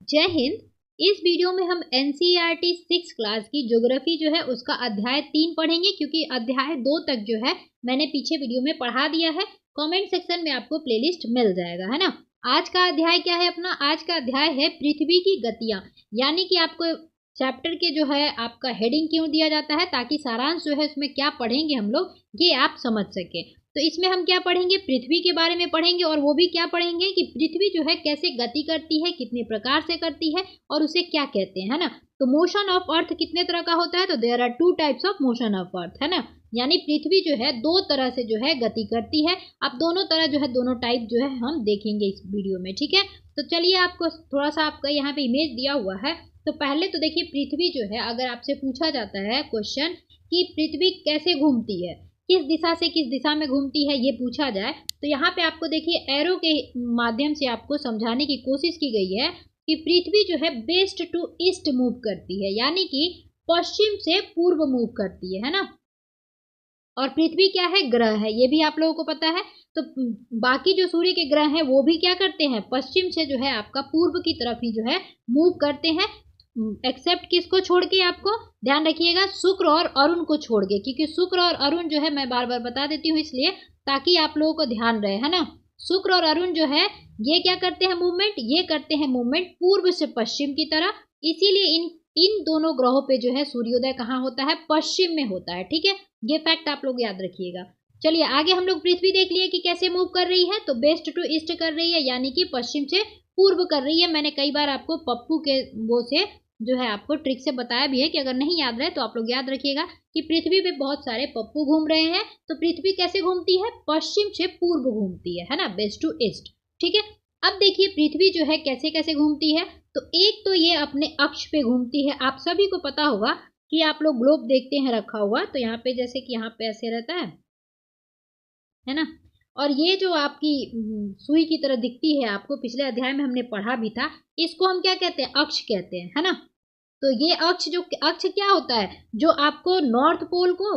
जय हिंद। इस वीडियो में हम एनसीईआरटी 6 क्लास की ज्योग्राफी जो है उसका अध्याय 3 पढ़ेंगे, क्योंकि अध्याय 2 तक जो है मैंने पीछे वीडियो में पढ़ा दिया है। कमेंट सेक्शन में आपको प्लेलिस्ट मिल जाएगा, है ना। आज का अध्याय क्या है अपना? आज का अध्याय है पृथ्वी की गतियां, यानी कि आपको चैप्टर के जो है आपका हेडिंग क्यों दिया जाता है, ताकि सारांश जो है उसमें क्या पढ़ेंगे हम लोग ये आप समझ सके। तो इसमें हम क्या पढ़ेंगे? पृथ्वी के बारे में पढ़ेंगे, और वो भी क्या पढ़ेंगे कि पृथ्वी जो है कैसे गति करती है, कितने प्रकार से करती है और उसे क्या कहते हैं, है ना। तो मोशन ऑफ अर्थ कितने तरह का होता है? तो there are 2 types of motion of Earth, है ना। यानी पृथ्वी जो है 2 तरह से जो है गति करती है। अब दोनों तरह जो है, दोनों टाइप जो है हम देखेंगे इस वीडियो में, ठीक है। तो चलिए, आपको थोड़ा सा आपका यहाँ पे इमेज दिया हुआ है। तो पहले तो देखिए, पृथ्वी जो है अगर आपसे पूछा जाता है क्वेश्चन कि पृथ्वी कैसे घूमती है, किस दिशा से किस दिशा में घूमती है, ये पूछा जाए, तो यहाँ पे आपको देखिए एरो के माध्यम से आपको समझाने की कोशिश की गई है कि पृथ्वी जो है वेस्ट टू ईस्ट मूव करती है, यानी कि पश्चिम से पूर्व मूव करती है ना। और पृथ्वी क्या है? ग्रह है, ये भी आप लोगों को पता है। तो बाकी जो सूर्य के ग्रह हैं वो भी क्या करते हैं? पश्चिम से जो है आपका पूर्व की तरफ ही जो है मूव करते हैं, एक्सेप्ट किसको छोड़ के? आपको ध्यान रखिएगा, शुक्र और अरुण को छोड़ के, क्योंकि शुक्र और अरुण जो है मैं बार बार बता देती हूँ इसलिए ताकि आप लोगों को ध्यान रहे, है ना। शुक्र और अरुण जो है ये क्या करते हैं मूवमेंट? ये करते हैं मूवमेंट पूर्व से पश्चिम की तरह। इसीलिए इन दोनों ग्रहों पे जो है सूर्योदय कहाँ होता है? पश्चिम में होता है, ठीक है। ये फैक्ट आप लोग याद रखिएगा। चलिए आगे हम लोग पृथ्वी देख लिए कि कैसे मूव कर रही है। तो वेस्ट टू ईस्ट कर रही है, यानी कि पश्चिम से पूर्व कर रही है। मैंने कई बार आपको पप्पू के वो से जो है आपको ट्रिक से बताया भी है कि अगर नहीं याद रहे तो आप लोग याद रखिएगा कि पृथ्वी पे बहुत सारे पप्पू घूम रहे हैं। तो पृथ्वी कैसे घूमती है? पश्चिम से पूर्व घूमती है ना, वेस्ट टू ईस्ट, ठीक है। अब देखिए पृथ्वी जो है कैसे कैसे घूमती है। तो एक तो ये अपने अक्ष पे घूमती है। आप सभी को पता होगा कि आप लोग ग्लोब देखते हैं रखा हुआ, तो यहाँ पे जैसे कि यहाँ पे ऐसे रहता है ना। और ये जो आपकी सुई की तरह दिखती है आपको, पिछले अध्याय में हमने पढ़ा भी था, इसको हम क्या कहते हैं? अक्ष कहते हैं, है ना। तो ये अक्ष क्या होता है? जो आपको नॉर्थ पोल को,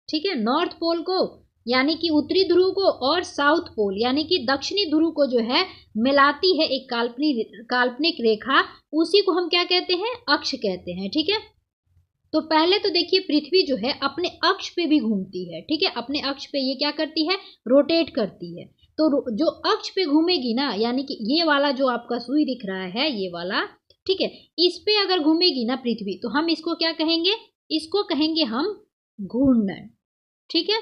ठीक है, नॉर्थ पोल को यानी कि उत्तरी ध्रुव को, और साउथ पोल यानी कि दक्षिणी ध्रुव को जो है मिलाती है एक काल्पनिक रेखा, उसी को हम क्या कहते हैं? अक्ष कहते हैं, ठीक है। तो पहले तो देखिए पृथ्वी जो है अपने अक्ष पे भी घूमती है, ठीक है। अपने अक्ष पे ये क्या करती है? रोटेट करती है। तो जो अक्ष पे घूमेगी ना, यानी कि ये वाला जो आपका सुई दिख रहा है, ये वाला, ठीक है, इस पे अगर घूमेगी ना पृथ्वी, तो हम इसको क्या कहेंगे? इसको कहेंगे हम घूर्णन, ठीक है।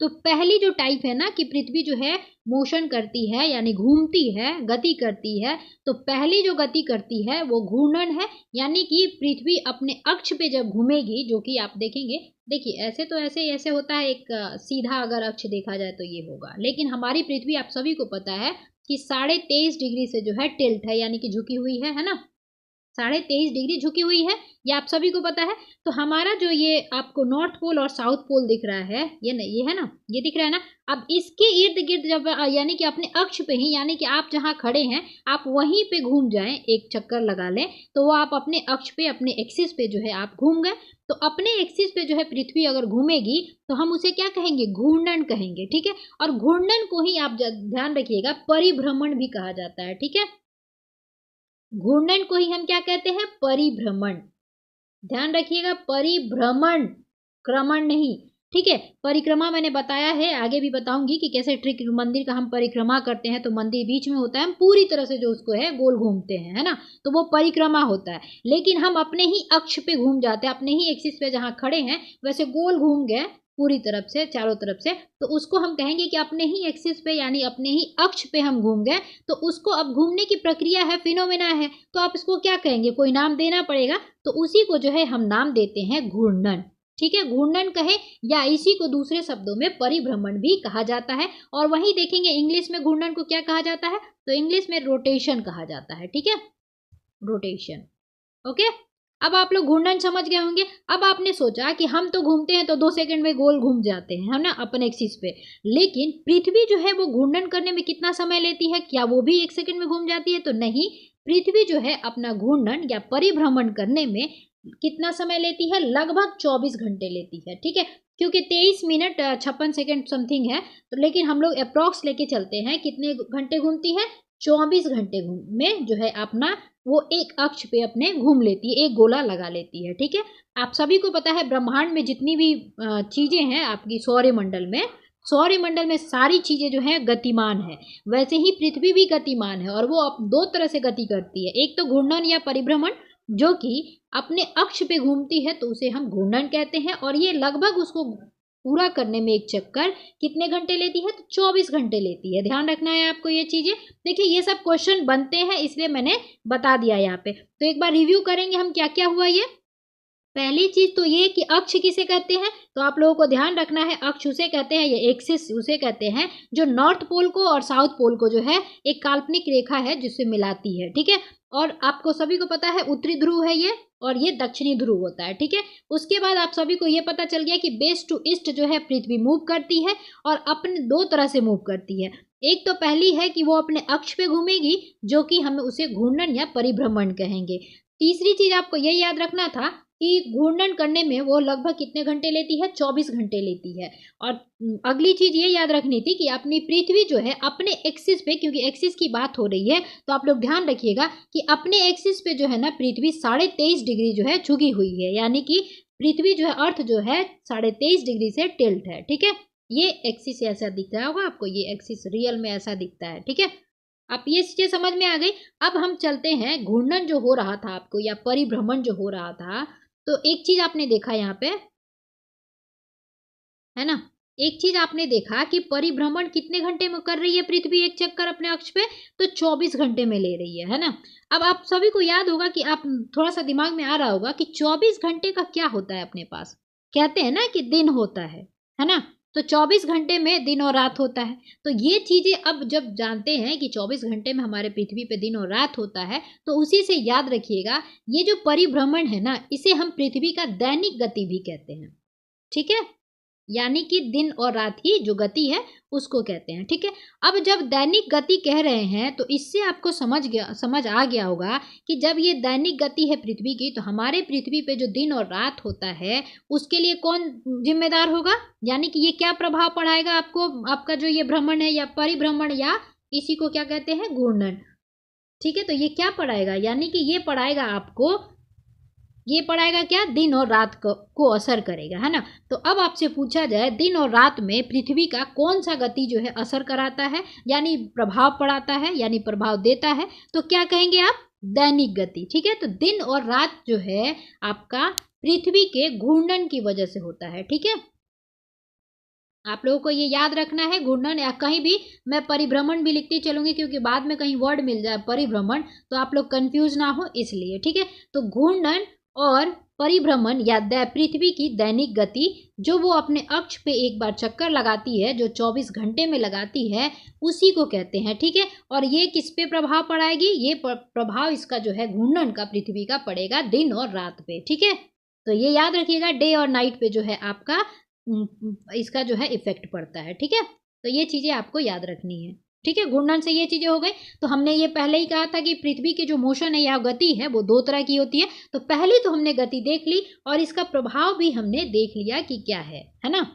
तो पहली जो टाइप है ना कि पृथ्वी जो है मोशन करती है, यानी घूमती है, गति करती है, तो पहली जो गति करती है वो घूर्णन है। यानी कि पृथ्वी अपने अक्ष पे जब घूमेगी, जो कि आप देखेंगे, देखिए ऐसे तो ऐसे होता है, एक सीधा अगर अक्ष देखा जाए तो ये होगा, लेकिन हमारी पृथ्वी आप सभी को पता है कि 23.5 डिग्री से जो है टिल्ट है, यानी कि झुकी हुई है ना। 23.5 डिग्री झुकी हुई है, ये आप सभी को पता है। तो हमारा जो ये आपको नॉर्थ पोल और साउथ पोल दिख रहा है, ये नहीं, ये है ना, ये दिख रहा है ना। अब इसके इर्द गिर्द जब यानी कि अपने अक्ष पे ही, यानी कि आप जहाँ खड़े हैं आप वहीं पे घूम जाएं, एक चक्कर लगा लें, तो वो आप अपने अक्ष पे, अपने एक्सिस पे जो है आप घूम गए। तो अपने एक्सिस पे जो है पृथ्वी अगर घूमेगी तो हम उसे क्या कहेंगे? घूर्णन कहेंगे, ठीक है। और घूर्णन को ही आप ध्यान रखिएगा परिभ्रमण भी कहा जाता है, ठीक है। घूर्णन को ही हम क्या कहते हैं? परिभ्रमण। ध्यान रखिएगा, परिभ्रमण, क्रमण नहीं, ठीक है। परिक्रमा मैंने बताया है, आगे भी बताऊंगी कि कैसे ट्रिक मंदिर का हम परिक्रमा करते हैं, तो मंदिर बीच में होता है, हम पूरी तरह से जो उसको है गोल घूमते हैं, है ना, तो वो परिक्रमा होता है। लेकिन हम अपने ही अक्ष पे घूम जाते हैं, अपने ही एक्सिस पे जहाँ खड़े हैं वैसे गोल घूम गए पूरी तरफ से, चारों तरफ से, तो उसको हम कहेंगे कि अपने ही एक्सिस पे, यानी अपने ही अक्ष पे हम घूम गए। तो उसको अब घूमने की प्रक्रिया है, फिनोमेना है, तो आप इसको क्या कहेंगे? कोई नाम देना पड़ेगा, तो उसी को जो है हम नाम देते हैं घूर्णन, ठीक है। घूर्णन कहे या इसी को दूसरे शब्दों में परिभ्रमण भी कहा जाता है। और वहीं देखेंगे इंग्लिश में घूर्णन को क्या कहा जाता है? तो इंग्लिश में रोटेशन कहा जाता है, ठीक है, रोटेशन, ओके। अब आप लोग घूर्णन समझ गए होंगे। अब आपने सोचा कि हम तो घूमते हैं तो 2 सेकंड में गोल घूम जाते हैं, है ना, अपने एक्सिस पे, लेकिन पृथ्वी जो है वो घूर्णन करने में कितना समय लेती है? क्या वो भी 1 सेकंड में घूम जाती है? तो नहीं, पृथ्वी जो है अपना घूर्णन या परिभ्रमण करने में कितना समय लेती है? लगभग 24 घंटे लेती है, ठीक है। क्योंकि 23 मिनट 56 सेकंड समथिंग है, तो लेकिन हम लोग अप्रॉक्स लेके चलते हैं, कितने घंटे घूमती है? 24 घंटे में जो है अपना वो एक अक्ष पे अपने घूम लेती है, एक गोला लगा लेती है। ठीक है, आप सभी को पता है ब्रह्मांड में जितनी भी चीजें हैं आपकी सौरमंडल में सारी चीजें जो है गतिमान है, वैसे ही पृथ्वी भी गतिमान है और वो दो तरह से गति करती है। एक तो घूर्णन या परिभ्रमण, जो कि अपने अक्ष पे घूमती है तो उसे हम घूर्णन कहते हैं, और ये लगभग उसको पूरा करने में एक चक्कर कितने घंटे लेती है, तो 24 घंटे लेती है। ध्यान रखना है आपको ये चीजें। देखिए ये सब क्वेश्चन बनते हैं इसलिए मैंने बता दिया यहाँ पे। तो एक बार रिव्यू करेंगे हम क्या क्या हुआ ये। पहली चीज तो ये कि अक्ष किसे कहते हैं, तो आप लोगों को ध्यान रखना है अक्ष उसे कहते हैं, ये एक्सिस उसे कहते हैं जो नॉर्थ पोल को और साउथ पोल को जो है एक काल्पनिक रेखा है जिससे मिलाती है। ठीक है, और आपको सभी को पता है उत्तरी ध्रुव है ये, और ये दक्षिणी ध्रुव होता है। ठीक है, उसके बाद आप सभी को ये पता चल गया कि वेस्ट टू ईस्ट जो है पृथ्वी मूव करती है और अपने दो तरह से मूव करती है। एक तो पहली है कि वो अपने अक्ष पे घूमेगी, जो कि हम उसे घूर्णन या परिभ्रमण कहेंगे। तीसरी चीज आपको ये याद रखना था कि घूर्णन करने में वो लगभग कितने घंटे लेती है, 24 घंटे लेती है। और अगली चीज ये याद रखनी थी कि अपनी पृथ्वी जो है अपने एक्सिस पे, क्योंकि एक्सिस की बात हो रही है तो आप लोग ध्यान रखिएगा कि अपने एक्सिस पे जो है ना पृथ्वी 23.5 डिग्री जो है झुकी हुई है, यानी कि पृथ्वी जो है अर्थ जो है 23.5 डिग्री से टिल्ट है। ठीक है, ये एक्सिस ऐसा दिख रहा होगा आपको, ये एक्सिस रियल में ऐसा दिखता है। ठीक है, आप ये चीजें समझ में आ गई। अब हम चलते हैं घूर्णन जो हो रहा था आपको या परिभ्रमण जो हो रहा था, तो एक चीज आपने देखा यहाँ पे है ना, एक चीज आपने देखा कि परिभ्रमण कितने घंटे में कर रही है पृथ्वी एक चक्कर अपने अक्ष पे, तो 24 घंटे में ले रही है ना। अब आप सभी को याद होगा कि आप थोड़ा सा दिमाग में आ रहा होगा कि 24 घंटे का क्या होता है अपने पास, कहते हैं ना कि दिन होता है ना, तो 24 घंटे में दिन और रात होता है। तो ये चीजें अब जब जानते हैं कि 24 घंटे में हमारे पृथ्वी पे दिन और रात होता है, तो उसी से याद रखिएगा ये जो परिभ्रमण है ना, इसे हम पृथ्वी का दैनिक गति भी कहते हैं। ठीक है, यानी कि दिन और रात की जो गति है उसको कहते हैं। ठीक है, अब जब दैनिक गति कह रहे हैं तो इससे आपको समझ आ गया होगा कि जब ये दैनिक गति है पृथ्वी की, तो हमारे पृथ्वी पे जो दिन और रात होता है उसके लिए कौन जिम्मेदार होगा, यानी कि ये क्या प्रभाव पड़ाएगा आपको, आपका जो ये भ्रमण है या परिभ्रमण या इसी को क्या कहते हैं, घूर्णन। ठीक है, तो ये क्या पड़ाएगा, यानी कि ये पड़ाएगा आपको, ये पड़ाएगा क्या, दिन और रात को असर करेगा, है ना। तो अब आपसे पूछा जाए दिन और रात में पृथ्वी का कौन सा गति जो है असर कराता है, यानी प्रभाव पड़ाता है, यानी प्रभाव देता है, तो क्या कहेंगे आप, दैनिक गति। ठीक है, तो दिन और रात जो है आपका पृथ्वी के घूर्णन की वजह से होता है। ठीक है, आप लोगों को ये याद रखना है। घूर्णन या कहीं भी मैं परिभ्रमण भी लिखती चलूंगी क्योंकि बाद में कहीं वर्ड मिल जाए परिभ्रमण तो आप लोग कंफ्यूज ना हो इसलिए। ठीक है, तो घूर्णन और परिभ्रमण या पृथ्वी की दैनिक गति जो वो अपने अक्ष पे एक बार चक्कर लगाती है, जो 24 घंटे में लगाती है, उसी को कहते हैं। ठीक है, और ये किस पे प्रभाव पड़ाएगी, ये प्रभाव इसका जो है घूर्णन का पृथ्वी का पड़ेगा दिन और रात पे। ठीक है, तो ये याद रखिएगा डे और नाइट पे जो है आपका इसका जो है इफेक्ट पड़ता है। ठीक है, तो ये चीजें आपको याद रखनी है। ठीक है, घूर्णन से ये चीजें हो गई। तो हमने ये पहले ही कहा था कि पृथ्वी की जो मोशन है या गति है वो दो तरह की होती है। तो पहले तो हमने गति देख ली और इसका प्रभाव भी हमने देख लिया कि क्या है ना।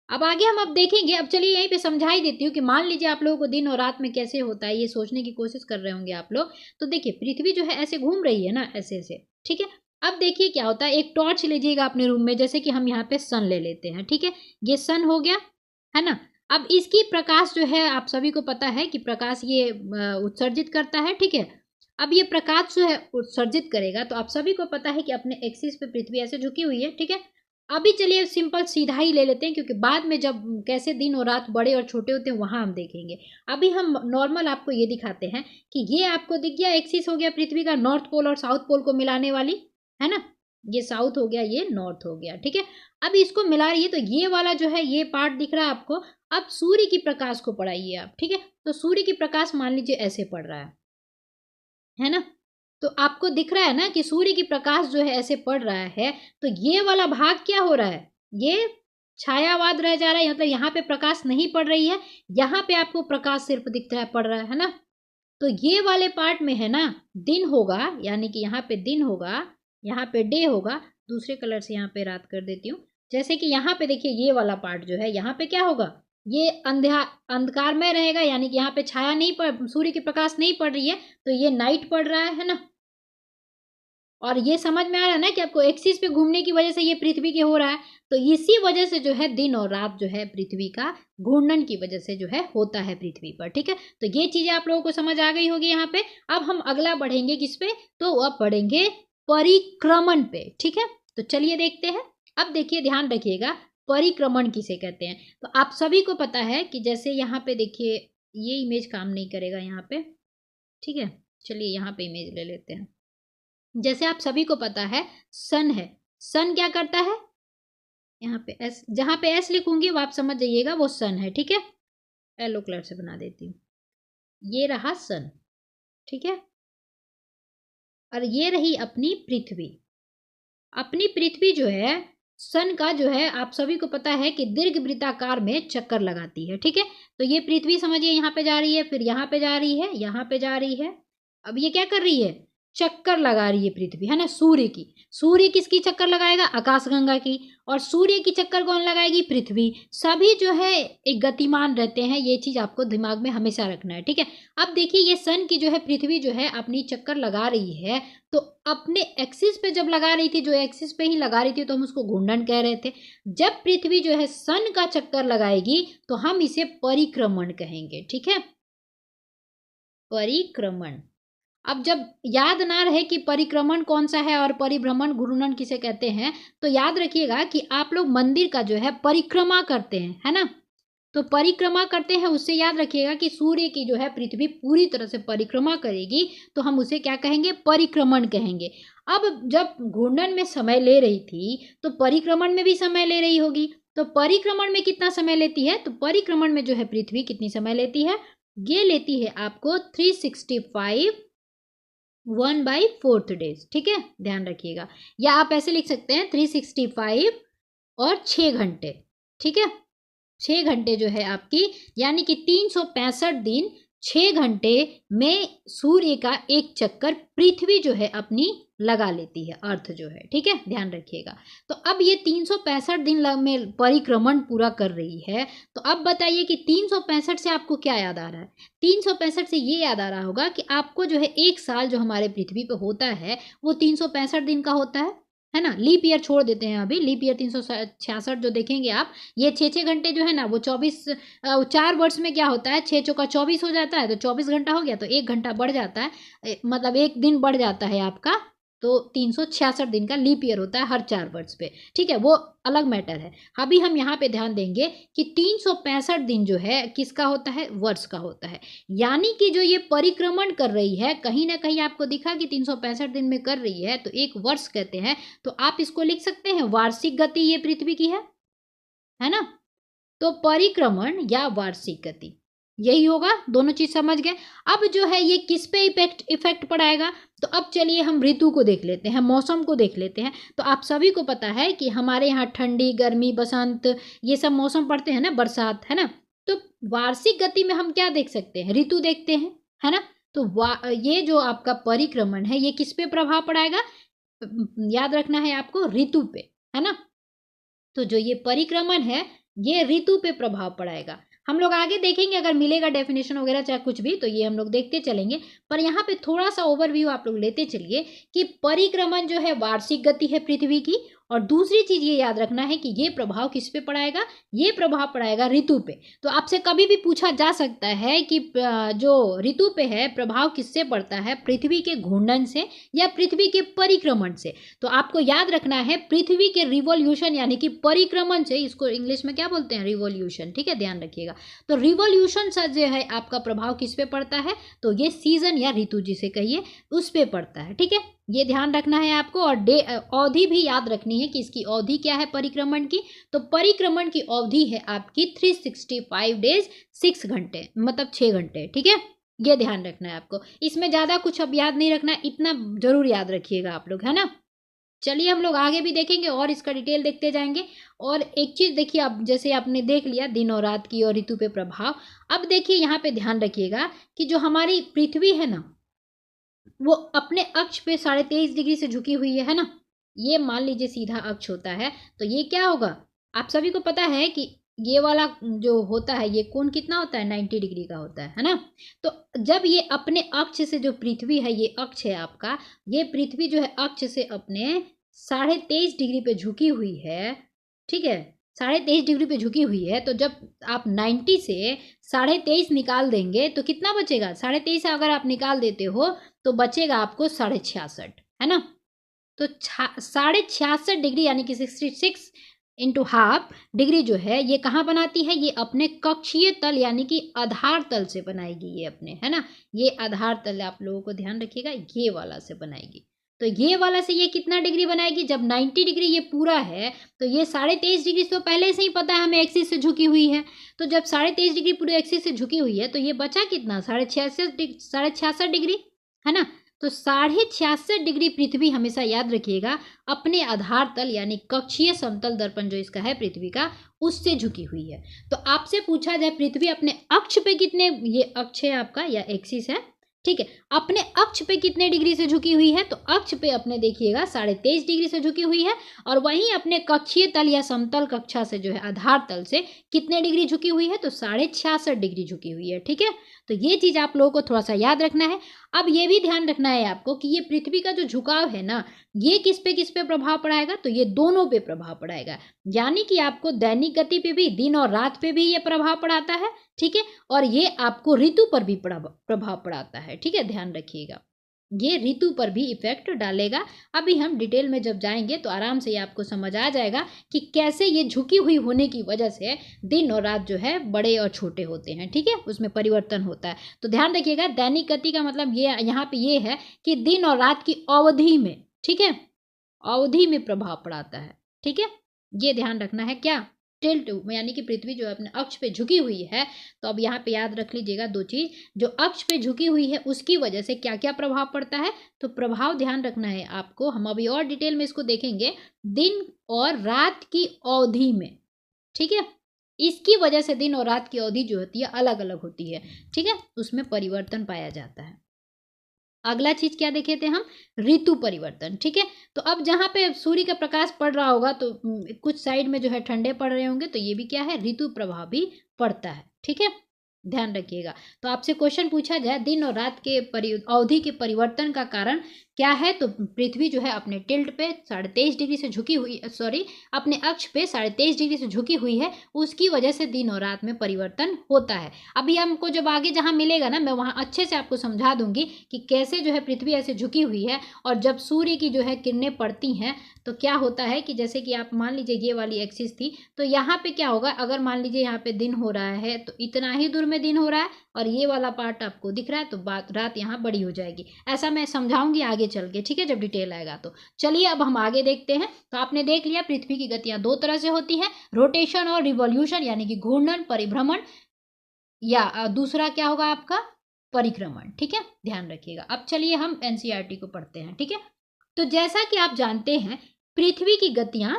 अब आगे हम अब देखेंगे। अब चलिए यहीं पे समझा ही देती हूँ कि मान लीजिए आप लोगों को दिन और रात में कैसे होता है ये सोचने की कोशिश कर रहे होंगे आप लोग। तो देखिए पृथ्वी जो है ऐसे घूम रही है ना, ऐसे ऐसे। ठीक है, अब देखिए क्या होता है, एक टॉर्च लीजिएगा अपने रूम में, जैसे कि हम यहाँ पे सन ले लेते हैं। ठीक है, ये सन हो गया है ना। अब इसकी प्रकाश जो है आप सभी को पता है कि प्रकाश ये उत्सर्जित करता है। ठीक है, अब ये प्रकाश जो है उत्सर्जित करेगा, तो आप सभी को पता है कि अपने एक्सिस पे पृथ्वी ऐसे झुकी हुई है। ठीक है, अभी चलिए सिंपल सीधा ही ले लेते हैं क्योंकि बाद में जब कैसे दिन और रात बड़े और छोटे होते हैं वहां हम देखेंगे। अभी हम नॉर्मल आपको ये दिखाते हैं कि ये आपको दिख गया एक्सिस हो गया पृथ्वी का, नॉर्थ पोल और साउथ पोल को मिलाने वाली, है ना। ये साउथ हो गया, ये नॉर्थ हो गया। ठीक है, अब इसको मिला रही है तो ये वाला जो है ये पार्ट दिख रहा है आपको। अब सूर्य की प्रकाश को पढ़ाइए आप। ठीक है, तो सूर्य की प्रकाश मान लीजिए ऐसे पड़ रहा है ना। तो आपको दिख रहा है ना कि सूर्य की प्रकाश जो है ऐसे पड़ रहा है, तो ये वाला भाग क्या हो रहा है, ये छायावाद रह जा रहा है, मतलब यहाँ पे प्रकाश नहीं पड़ रही है, यहाँ पे आपको प्रकाश सिर्फ दिख रहा है, पड़ रहा है ना। तो ये वाले पार्ट में है ना दिन होगा, यानी कि यहाँ पे दिन होगा, यहाँ पे डे होगा। दूसरे कलर से यहाँ पे रात कर देती हूँ। जैसे कि यहाँ पे देखिए ये वाला पार्ट जो है यहाँ पे क्या होगा, ये अंधकार में रहेगा, यानी कि यहाँ पे छाया नहीं पड़, सूर्य की प्रकाश नहीं पड़ रही है, तो ये नाइट पड़ रहा है ना। और ये समझ में आ रहा है ना कि आपको एक्सिस पे घूमने की वजह से ये पृथ्वी के हो रहा है, तो इसी वजह से जो है दिन और रात जो है पृथ्वी का घूर्णन की वजह से जो है होता है पृथ्वी पर। ठीक है, तो ये चीजें आप लोगों को समझ आ गई होगी यहाँ पे। अब हम अगला बढ़ेंगे किस पे, तो अब बढ़ेंगे परिक्रमण पे। ठीक है, तो चलिए देखते हैं। अब देखिए, ध्यान रखिएगा, परिक्रमण किसे कहते हैं। तो आप सभी को पता है कि जैसे यहाँ पे देखिए, ये इमेज काम नहीं करेगा यहाँ पे। ठीक है, चलिए यहाँ पे इमेज ले लेते हैं। जैसे आप सभी को पता है सन है, सन क्या करता है, यहाँ पे एस, जहां पे एस लिखूंगी वो आप समझ जाइएगा वो सन है। ठीक है, येलो कलर से बना देती हूँ, ये रहा सन। ठीक है, और ये रही अपनी पृथ्वी। अपनी पृथ्वी जो है सन का जो है, आप सभी को पता है कि दीर्घ वृत्ताकार में चक्कर लगाती है। ठीक है, तो ये पृथ्वी समझिए यहाँ पे जा रही है, फिर यहाँ पे जा रही है, यहाँ पे जा रही है। अब ये क्या कर रही है, चक्कर लगा रही है पृथ्वी, है ना, सूर्य की। सूर्य किसकी चक्कर लगाएगा, आकाशगंगा की। और सूर्य की चक्कर कौन लगाएगी, पृथ्वी। सभी जो है एक गतिमान रहते हैं, ये चीज आपको दिमाग में हमेशा रखना है। ठीक है, अब देखिए ये सन की जो है पृथ्वी जो है अपनी चक्कर लगा रही है, तो अपने एक्सिस पे जब लगा रही थी, जो एक्सिस पे ही लगा रही थी, तो हम उसको घूर्णन कह रहे थे। जब पृथ्वी जो है सन का चक्कर लगाएगी तो हम इसे परिक्रमण कहेंगे। ठीक है, परिक्रमण। अब जब याद ना रहे कि परिक्रमण कौन सा है और परिभ्रमण घूर्णन किसे कहते हैं, तो याद रखिएगा कि आप लोग मंदिर का जो है परिक्रमा करते हैं, है ना। तो परिक्रमा करते हैं, उससे याद रखिएगा कि सूर्य की जो है पृथ्वी पूरी तरह से परिक्रमा करेगी, तो हम उसे क्या कहेंगे, परिक्रमण कहेंगे। अब जब घूर्णन में समय ले रही थी, तो परिक्रमण में भी समय ले रही होगी। तो परिक्रमण में कितना समय लेती है, तो परिक्रमण में जो है पृथ्वी कितनी समय लेती है, ये लेती है आपको 365 1/4 डेज। ठीक है, ध्यान रखिएगा, या आप ऐसे लिख सकते हैं 365 और 6 घंटे। ठीक है, 6 घंटे जो है आपकी, यानी कि 365 दिन 6 घंटे में सूर्य का एक चक्कर पृथ्वी जो है अपनी लगा लेती है, अर्थ जो है। ठीक है, ध्यान रखिएगा। तो अब ये 365 दिन में परिक्रमण पूरा कर रही है। तो अब बताइए कि 365 से आपको क्या याद आ रहा है। 365 से ये याद आ रहा होगा कि आपको जो है एक साल जो हमारे पृथ्वी पे होता है वो 365 दिन का होता है ना। लीप ईयर छोड़ देते हैं, अभी लीप ईयर 366 जो देखेंगे आप, ये 6 घंटे जो है ना वो 24, 4 वर्ष में क्या होता है, 6 चौका 24 हो जाता है, तो 24 घंटा हो गया, तो 1 घंटा बढ़ जाता है, मतलब एक दिन बढ़ जाता है आपका। तो 366 दिन का लीप ईयर होता है हर 4 वर्ष पे। ठीक है, वो अलग मैटर है। अभी हम यहाँ पे ध्यान देंगे कि 365 दिन जो है किसका होता है, वर्ष का होता है। यानी कि जो ये परिक्रमण कर रही है, कहीं ना कहीं आपको दिखा कि 365 दिन में कर रही है, तो एक वर्ष कहते हैं। तो आप इसको लिख सकते हैं वार्षिक गति ये पृथ्वी की है ना। तो परिक्रमण या वार्षिक गति यही होगा, दोनों चीज समझ गए। अब जो है ये किस पे इफेक्ट पड़ाएगा, तो अब चलिए हम ऋतु को देख लेते हैं, मौसम को देख लेते हैं। तो आप सभी को पता है कि हमारे यहाँ ठंडी, गर्मी, बसंत, ये सब मौसम पड़ते हैं ना, बरसात, है ना। तो वार्षिक गति में हम क्या देख सकते हैं, ऋतु देखते हैं, है ना। तो ये जो आपका परिक्रमण है ये किस पे प्रभाव पड़ाएगा, याद रखना है आपको, ऋतु पे, है ना। तो जो ये परिक्रमण है ये ऋतु पे प्रभाव पड़ाएगा। हम लोग आगे देखेंगे, अगर मिलेगा डेफिनेशन वगैरह चाहे कुछ भी, तो ये हम लोग देखते चलेंगे। पर यहाँ पे थोड़ा सा ओवरव्यू आप लोग लेते चलिए कि परिक्रमण जो है वार्षिक गति है पृथ्वी की। और दूसरी चीज ये याद रखना है कि ये प्रभाव किस पे पड़ाएगा, ये प्रभाव पड़ाएगा ऋतु पे। तो आपसे कभी भी पूछा जा सकता है कि जो ऋतु पे है प्रभाव किससे पड़ता है, पृथ्वी के घूर्णन से या पृथ्वी के परिक्रमण से। तो आपको याद रखना है पृथ्वी के रिवॉल्यूशन यानी कि परिक्रमण से, इसको इंग्लिश में क्या बोलते हैं, रिवॉल्यूशन। ठीक है, ध्यान रखिएगा। तो रिवॉल्यूशन से जो है आपका प्रभाव किस पे पड़ता है, तो ये सीजन या ऋतु जिसे कहिए उस पे पड़ता है। ठीक है, ये ध्यान रखना है आपको। और अवधि भी याद रखनी है कि इसकी अवधि क्या है परिक्रमण की। तो परिक्रमण की अवधि है आपकी 365 डेज 6 घंटे, मतलब 6 घंटे। ठीक है, ये ध्यान रखना है आपको। इसमें ज़्यादा कुछ अब याद नहीं रखना, इतना जरूर याद रखिएगा आप लोग, है ना। चलिए हम लोग आगे भी देखेंगे और इसका डिटेल देखते जाएंगे। और एक चीज़ देखिए, आप जैसे आपने देख लिया दिन और रात की और ऋतु पे प्रभाव। अब देखिए यहाँ पे ध्यान रखिएगा कि जो हमारी पृथ्वी है ना वो अपने अक्ष पे 23.5 डिग्री से झुकी हुई है ना। ये मान लीजिए सीधा अक्ष होता है, तो ये क्या होगा, आप सभी को पता है कि ये वाला जो होता है ये कोण कितना होता है, 90 डिग्री का होता है ना। तो जब ये अपने अक्ष से, जो पृथ्वी है ये अक्ष है आपका, ये पृथ्वी जो है अक्ष से अपने 23.5 डिग्री पे झुकी हुई है, ठीक है, 23.5 डिग्री पे झुकी हुई है। तो जब आप 90 से 23.5 निकाल देंगे तो कितना बचेगा, 23.5 अगर आप निकाल देते हो तो बचेगा आपको 66.5, है ना। तो 66.5 डिग्री यानी कि 66 इंटू हाफ डिग्री जो है ये कहाँ बनाती है, ये अपने कक्षीय तल यानी कि आधार तल से बनाएगी ये अपने, है ना। ये आधार तल आप लोगों को ध्यान रखिएगा, ये वाला से बनाएगी। तो ये वाला से ये कितना डिग्री बनाएगी, जब 90 डिग्री ये पूरा है तो ये 23.5 डिग्री तो पहले से ही पता है हमें एक्सिस से झुकी हुई है। तो जब 23.5 डिग्री पूरे एक्सिस से झुकी हुई है तो ये बचा कितना, 66.5 डिग्री, है ना। तो 66.5 डिग्री पृथ्वी, हमेशा याद रखिएगा, अपने आधार तल यानी कक्षीय समतल दर्पण जो इसका है पृथ्वी का, उससे झुकी हुई है। तो आपसे पूछा जाए पृथ्वी अपने अक्ष पे कितने, ये अक्ष है आपका या एक्सिस है, ठीक है, अपने अक्ष पे कितने डिग्री से झुकी हुई है, तो अक्ष पे अपने देखिएगा 23.5 डिग्री से झुकी हुई है। और वहीं अपने कक्षीय तल या समतल कक्षा से जो है आधार तल से कितने डिग्री झुकी हुई है, तो 66.5 डिग्री झुकी हुई है, ठीक है। तो ये चीज़ आप लोगों को थोड़ा सा याद रखना है। अब ये भी ध्यान रखना है आपको कि ये पृथ्वी का जो झुकाव है ना, ये किस पे प्रभाव पड़ाएगा, तो ये दोनों पे प्रभाव पड़ाएगा। यानी कि आपको दैनिक गति पे भी, दिन और रात पे भी ये प्रभाव पड़ाता है, ठीक है, और ये आपको ऋतु पर भी प्रभाव पड़ाता है, ठीक है, ध्यान रखिएगा, ये ऋतु पर भी इफेक्ट डालेगा। अभी हम डिटेल में जब जाएंगे तो आराम से ये आपको समझ आ जाएगा कि कैसे ये झुकी हुई होने की वजह से दिन और रात जो है बड़े और छोटे होते हैं, ठीक है, उसमें परिवर्तन होता है। तो ध्यान रखिएगा, दैनिक गति का मतलब ये यहाँ पे ये है कि दिन और रात की अवधि में, ठीक है, अवधि में प्रभाव पड़ाता है, ठीक है, ये ध्यान रखना है। क्या, टिल्ट यानी कि पृथ्वी जो है अपने अक्ष पे झुकी हुई है। तो अब यहाँ पे याद रख लीजिएगा दो चीज, जो अक्ष पे झुकी हुई है उसकी वजह से क्या क्या प्रभाव पड़ता है, तो प्रभाव ध्यान रखना है आपको, हम अभी और डिटेल में इसको देखेंगे, दिन और रात की अवधि में, ठीक है, इसकी वजह से दिन और रात की अवधि जो होती है अलग अलग होती है, ठीक है, उसमें परिवर्तन पाया जाता है। अगला चीज क्या देखे थे हम, ऋतु परिवर्तन, ठीक है। तो अब जहाँ पे सूर्य का प्रकाश पड़ रहा होगा तो कुछ साइड में जो है ठंडे पड़ रहे होंगे, तो ये भी क्या है, ऋतु प्रभाव भी पड़ता है, ठीक है, ध्यान रखिएगा। तो आपसे क्वेश्चन पूछा जाए दिन और रात के अवधि के परिवर्तन का कारण क्या है, तो पृथ्वी जो है अपने टिल्ट पे 23.5 डिग्री से झुकी हुई, सॉरी, अपने अक्ष पे 23.5 डिग्री से झुकी हुई है, उसकी वजह से दिन और रात में परिवर्तन होता है। अभी हमको जब आगे जहाँ मिलेगा ना, मैं वहाँ अच्छे से आपको समझा दूंगी कि कैसे जो है पृथ्वी ऐसे झुकी हुई है, और जब सूर्य की जो है किरणें पड़ती हैं तो क्या होता है कि जैसे कि आप मान लीजिए ये वाली एक्सिस थी, तो यहाँ पे क्या होगा, अगर मान लीजिए यहाँ पे दिन हो रहा है तो इतना ही दूर में दिन हो रहा है, और ये वाला पार्ट आपको दिख रहा है, तो रात यहाँ बड़ी हो जाएगी। ऐसा मैं समझाऊंगी आगे चल के, ठीक है, जब डिटेल आएगा तो। चलिए अब हम आगे देखते हैं। तो आपने देख लिया पृथ्वी की गतियां दो तरह से होती हैं, रोटेशन और रिवॉल्यूशन, यानी कि घूर्णन, परिभ्रमण, या दूसरा क्या होगा आपका, परिक्रमण, ठीक है, ध्यान रखिएगा। अब चलिए हम एनसीईआरटी को पढ़ते हैं, ठीक है। तो जैसा कि आप जानते हैं पृथ्वी की गतियां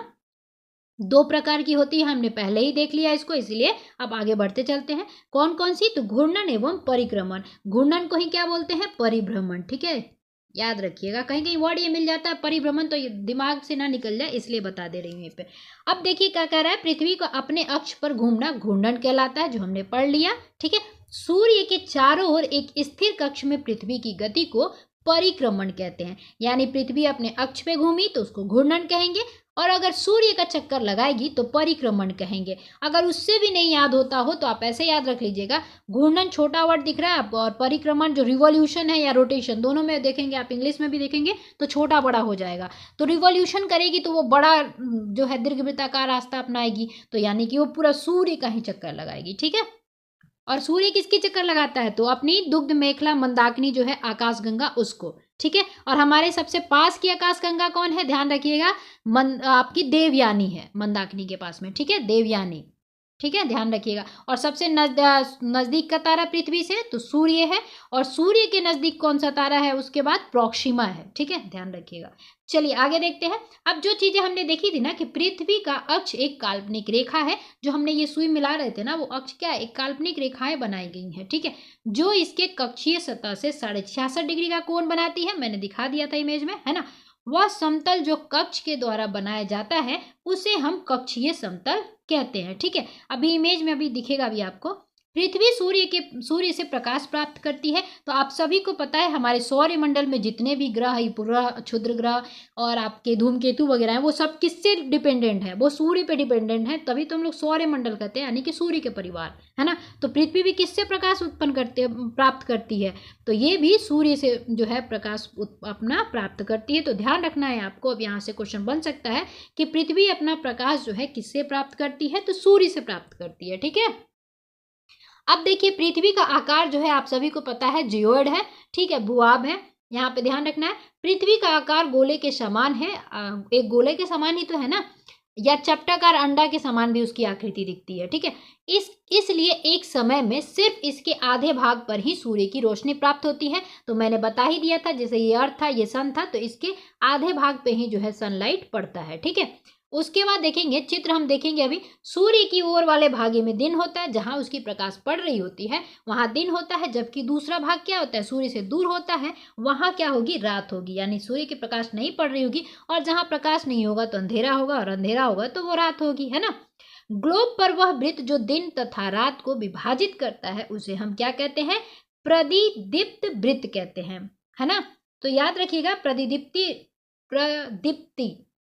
दो प्रकार की होती है, हमने पहले ही देख लिया इसको, इसलिए अब आगे बढ़ते चलते हैं। कौन कौन सी, तो घूर्णन एवं परिक्रमण। घूर्णन को ही क्या बोलते हैं, परिभ्रमण, ठीक है, याद रखिएगा, कहीं कहीं वर्ड ये मिल जाता है परिभ्रमण, तो ये दिमाग से ना निकल जाए इसलिए बता दे रही हूँ यहाँ पे। अब देखिए क्या कह रहा है, पृथ्वी को अपने अक्ष पर घूमना घूर्णन कहलाता है, जो हमने पढ़ लिया, ठीक है। सूर्य के चारों ओर एक स्थिर कक्ष में पृथ्वी की गति को परिक्रमण कहते हैं, यानी पृथ्वी अपने अक्ष पे घूमी तो उसको घूर्णन कहेंगे, और अगर सूर्य का चक्कर लगाएगी तो परिक्रमण कहेंगे। अगर उससे भी नहीं याद होता हो तो आप ऐसे याद रख लीजिएगा, घूर्णन छोटा वर्ड दिख रहा है आपको, और परिक्रमण जो रिवॉल्यूशन है या रोटेशन, दोनों में देखेंगे आप, इंग्लिश में भी देखेंगे तो छोटा बड़ा हो जाएगा। तो रिवॉल्यूशन करेगी तो वो बड़ा जो है दीर्घवृत्ताकार रास्ता अपनाएगी, तो यानी कि वो पूरा सूर्य का ही चक्कर लगाएगी, ठीक है। और सूर्य किसकी चक्कर लगाता है, तो अपनी दुग्ध मेखला मंदाकिनी जो है आकाशगंगा, उसको, ठीक है। और हमारे सबसे पास की आकाशगंगा कौन है, ध्यान रखिएगा, आपकी देवयानी है मंदाकिनी के पास में, ठीक है, देवयानी, ठीक है, ध्यान रखिएगा। और सबसे नजदीक का तारा पृथ्वी से तो सूर्य है, और सूर्य के नजदीक कौन सा तारा है, उसके बाद प्रोक्सिमा है, ठीक है, ध्यान रखिएगा। चलिए आगे देखते हैं। अब जो चीजें हमने देखी थी ना कि पृथ्वी का अक्ष एक काल्पनिक रेखा है, जो हमने ये सुई मिला रहे थे ना, वो अक्ष क्या है, एक काल्पनिक रेखाएं बनाई गई हैं, ठीक है, जो इसके कक्षीय सतह से 66.5 डिग्री का कोण बनाती है, मैंने दिखा दिया था इमेज में, है ना। वह समतल जो कक्ष के द्वारा बनाया जाता है उसे हम कक्षीय समतल कहते हैं। ठीक है, अभी इमेज में अभी दिखेगा अभी आपको। पृथ्वी सूर्य से प्रकाश प्राप्त करती है। तो आप सभी को पता है हमारे सौरमंडल में जितने भी ग्रह, उपग्रह, क्षुद्र ग्रह और आपके धूमकेतु वगैरह हैं, वो सब किससे डिपेंडेंट है? वो सूर्य पे डिपेंडेंट है, तभी तो हम लोग सौरमंडल कहते हैं, यानी कि सूर्य के परिवार, है ना। तो पृथ्वी भी किससे प्रकाश उत्पन्न प्राप्त करती है? तो ये भी सूर्य से जो है प्रकाश अपना प्राप्त करती है। तो ध्यान रखना है आपको। अब यहाँ से क्वेश्चन बन सकता है कि पृथ्वी अपना प्रकाश जो है किससे प्राप्त करती है? तो सूर्य से प्राप्त करती है। ठीक है, अब देखिए पृथ्वी का आकार जो है आप सभी को पता है जियोइड है। ठीक है, भूआब है। यहाँ पे ध्यान रखना है, पृथ्वी का आकार गोले के समान है। एक गोले के समान ही तो है ना, या चपटाकार अंडा के समान भी उसकी आकृति दिखती है। ठीक है, इसलिए एक समय में सिर्फ इसके आधे भाग पर ही सूर्य की रोशनी प्राप्त होती है। तो मैंने बता ही दिया था, जैसे ये अर्थ था, ये सन था, तो इसके आधे भाग पे ही जो है सनलाइट पड़ता है। ठीक है, उसके बाद देखेंगे चित्र, हम देखेंगे अभी। सूर्य की ओर वाले भागे में दिन होता है, जहां उसकी प्रकाश पड़ रही होती है वहां दिन होता है, जबकि दूसरा भाग क्या होता है, सूर्य से दूर होता है, वहां क्या होगी, रात होगी। यानी सूर्य की प्रकाश नहीं पड़ रही होगी, और जहां प्रकाश नहीं होगा तो अंधेरा होगा, और अंधेरा होगा तो वो रात होगी, है ना। ग्लोब पर वह वृत्त जो दिन तथा रात को विभाजित करता है उसे हम क्या कहते हैं? प्रतिदीप्त वृत्त कहते हैं, है ना। तो याद रखिएगा, प्रदीप्ति,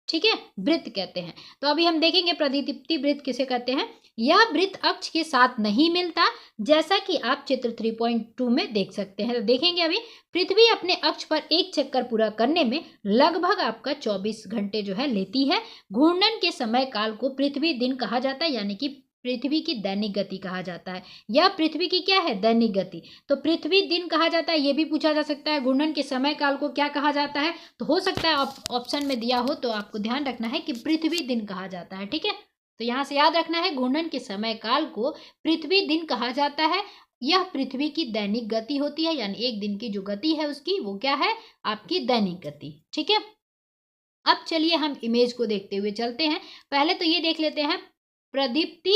ठीक है, वृत्त कहते हैं। तो अभी हम देखेंगे प्रतिदीप्ति वृत्त किसे कहते हैं। यह वृत्त अक्ष के साथ नहीं मिलता, जैसा कि आप चित्र 3.2 में देख सकते हैं। तो देखेंगे अभी, पृथ्वी अपने अक्ष पर एक चक्कर पूरा करने में लगभग आपका 24 घंटे जो है लेती है। घूर्णन के समय काल को पृथ्वी दिन कहा जाता है, यानी कि पृथ्वी की दैनिक गति कहा जाता है। यह पृथ्वी की क्या है? दैनिक गति। तो पृथ्वी दिन कहा जाता है, ये भी पूछा जा सकता है। घूर्णन के समय काल को क्या कहा जाता है? तो हो सकता है ऑप्शन में दिया हो, तो आपको ध्यान रखना है कि पृथ्वी दिन कहा जाता है। ठीक है, तो यहाँ से याद रखना है, घूर्णन के समय काल को पृथ्वी दिन कहा जाता है। यह पृथ्वी की दैनिक गति होती है, यानी एक दिन की जो गति है उसकी, वो क्या है? आपकी दैनिक गति। ठीक है, अब चलिए हम इमेज को देखते हुए चलते हैं। पहले तो ये देख लेते हैं प्रदीप्ति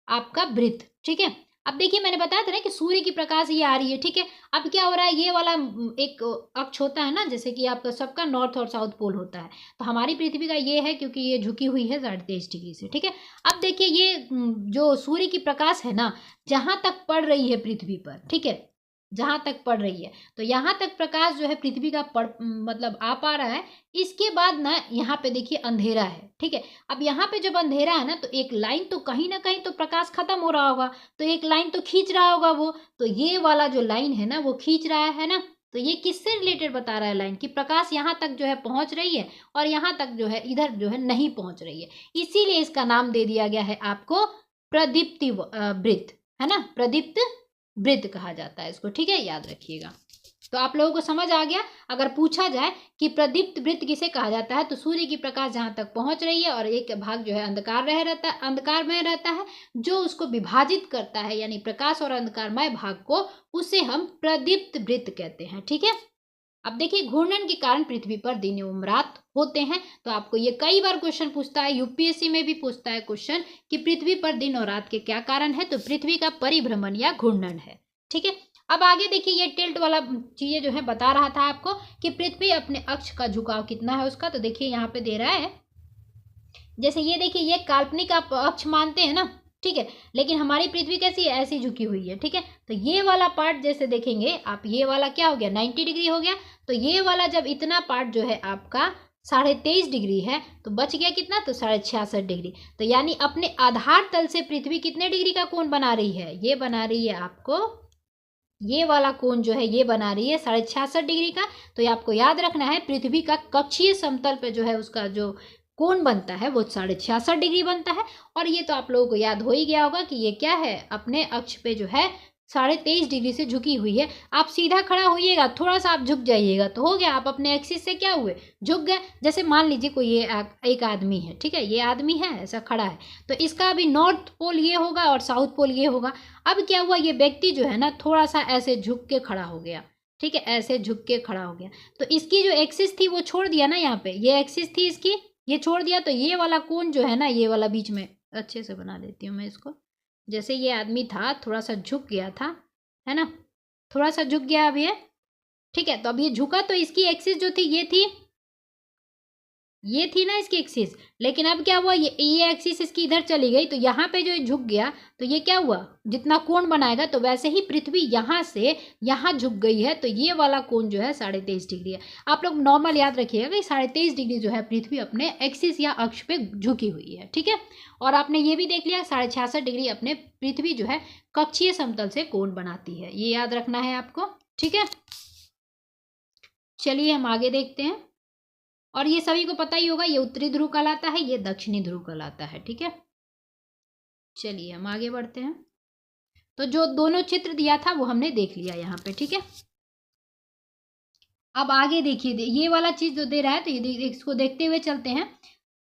आपका वृत्त। ठीक है, अब देखिए मैंने बताया था ना कि सूर्य की प्रकाश ये आ रही है। ठीक है, अब क्या हो रहा है, ये वाला एक अक्ष होता है ना, जैसे कि आपका सबका नॉर्थ और साउथ पोल होता है, तो हमारी पृथ्वी का ये है, क्योंकि ये झुकी हुई है 23.5 डिग्री से। ठीक है, अब देखिए ये जो सूर्य की प्रकाश है ना, जहां तक पड़ रही है पृथ्वी पर, ठीक है, जहां तक पड़ रही है, तो यहां तक प्रकाश जो है पृथ्वी का मतलब आ पा रहा है। इसके बाद ना यहाँ पे देखिए अंधेरा है। ठीक है, अब यहाँ पे जब अंधेरा है ना, तो एक लाइन तो कहीं ना कहीं तो प्रकाश खत्म हो रहा होगा, तो एक लाइन तो खींच रहा होगा वो, तो ये वाला जो लाइन है ना वो खींच रहा है ना। तो ये किससे रिलेटेड बता रहा है लाइन, की प्रकाश यहाँ तक जो है पहुंच रही है, और यहाँ तक जो है इधर जो है नहीं पहुंच रही है। इसीलिए इसका नाम दे दिया गया है आपको प्रदीप्ति वृत्त, है ना, प्रदीप्त वृत्त कहा जाता है इसको। ठीक है, याद रखिएगा। तो आप लोगों को समझ आ गया। अगर पूछा जाए कि प्रदीप्त वृत्त किसे कहा जाता है, तो सूर्य की प्रकाश जहां तक पहुंच रही है और एक भाग जो है अंधकार में रहता है, जो उसको विभाजित करता है, यानी प्रकाश और अंधकारमय भाग को, उसे हम प्रदीप्त वृत्त कहते हैं। ठीक है, अब देखिए घूर्णन के कारण पृथ्वी पर दिन एवं रात होते हैं। तो आपको ये कई बार क्वेश्चन पूछता है, यूपीएससी में भी पूछता है क्वेश्चन कि पृथ्वी पर दिन और रात के क्या कारण है, तो पृथ्वी का परिभ्रमण या घूर्णन है। ठीक है, अब आगे देखिए, ये टिल्ट वाला चीजें जो है बता रहा था आपको कि पृथ्वी अपने अक्ष का झुकाव कितना है उसका। तो देखिए यहाँ पे दे रहा है, जैसे ये देखिए, ये काल्पनिक आप अक्ष मानते हैं ना, ठीक है, लेकिन हमारी पृथ्वी कैसी है, ऐसी झुकी हुई है। ठीक है, तो ये वाला पार्ट जैसे देखेंगे आप, ये वाला क्या हो गया, 90 डिग्री हो गया। तो ये वाला जब इतना पार्ट जो है आपका 23.5 डिग्री है, तो बच गया कितना, तो 66.5 डिग्री। तो यानी अपने आधार तल से पृथ्वी कितने डिग्री का कोण बना रही है, ये बना रही है आपको, ये वाला कोण जो है ये बना रही है 66.5 डिग्री का। तो ये आपको याद रखना है, पृथ्वी का कक्षीय समतल पे जो है उसका जो कोण बनता है वो 66.5 डिग्री बनता है। और ये तो आप लोगों को याद हो ही गया होगा कि ये क्या है, अपने अक्ष पे जो है 23.5 डिग्री से झुकी हुई है। आप सीधा खड़ा होइएगा, थोड़ा सा आप झुक जाइएगा तो हो गया, आप अपने एक्सिस से क्या हुए, झुक गए। जैसे मान लीजिए कोई ये एक आदमी है, ठीक है, ये आदमी है ऐसा खड़ा है, तो इसका अभी नॉर्थ पोल ये होगा और साउथ पोल ये होगा। अब क्या हुआ, ये व्यक्ति जो है ना थोड़ा सा ऐसे झुक के खड़ा हो गया। ठीक है, ऐसे झुक के खड़ा हो गया, तो इसकी जो एक्सिस थी वो छोड़ दिया ना, यहाँ पे ये एक्सिस थी इसकी, ये छोड़ दिया। तो ये वाला कोण जो है ना, ये वाला बीच में अच्छे से बना देती हूँ मैं इसको। जैसे ये आदमी था थोड़ा सा झुक गया था, है ना, थोड़ा सा झुक गया अब ये। ठीक है, तो अब ये झुका तो इसकी एक्सिस जो थी ये थी ये थी ना इसकी एक्सिस, लेकिन अब क्या हुआ, ये एक्सिस इसकी इधर चली गई, तो यहाँ पे जो झुक गया, तो ये क्या हुआ, जितना कोण बनाएगा, तो वैसे ही पृथ्वी यहाँ से यहाँ झुक गई है, तो ये वाला कोण जो है 23.5 डिग्री है। आप लोग नॉर्मल याद रखिएगा कि 23.5 डिग्री जो है पृथ्वी अपने एक्सिस या अक्ष पे झुकी हुई है, ठीक है। और आपने ये भी देख लिया 66.5 डिग्री अपने पृथ्वी जो है कक्षीय समतल से कोण बनाती है, ये याद रखना है आपको, ठीक है। चलिए हम आगे देखते हैं। और ये सभी को पता ही होगा, ये उत्तरी ध्रुव कहलाता है, ये दक्षिणी ध्रुव कहलाता है, ठीक है। चलिए हम आगे बढ़ते हैं। तो जो दोनों चित्र दिया था वो हमने देख लिया यहाँ पे, ठीक है। अब आगे देखिए, ये वाला चीज जो दे रहा है, तो ये इसको देखते हुए चलते हैं।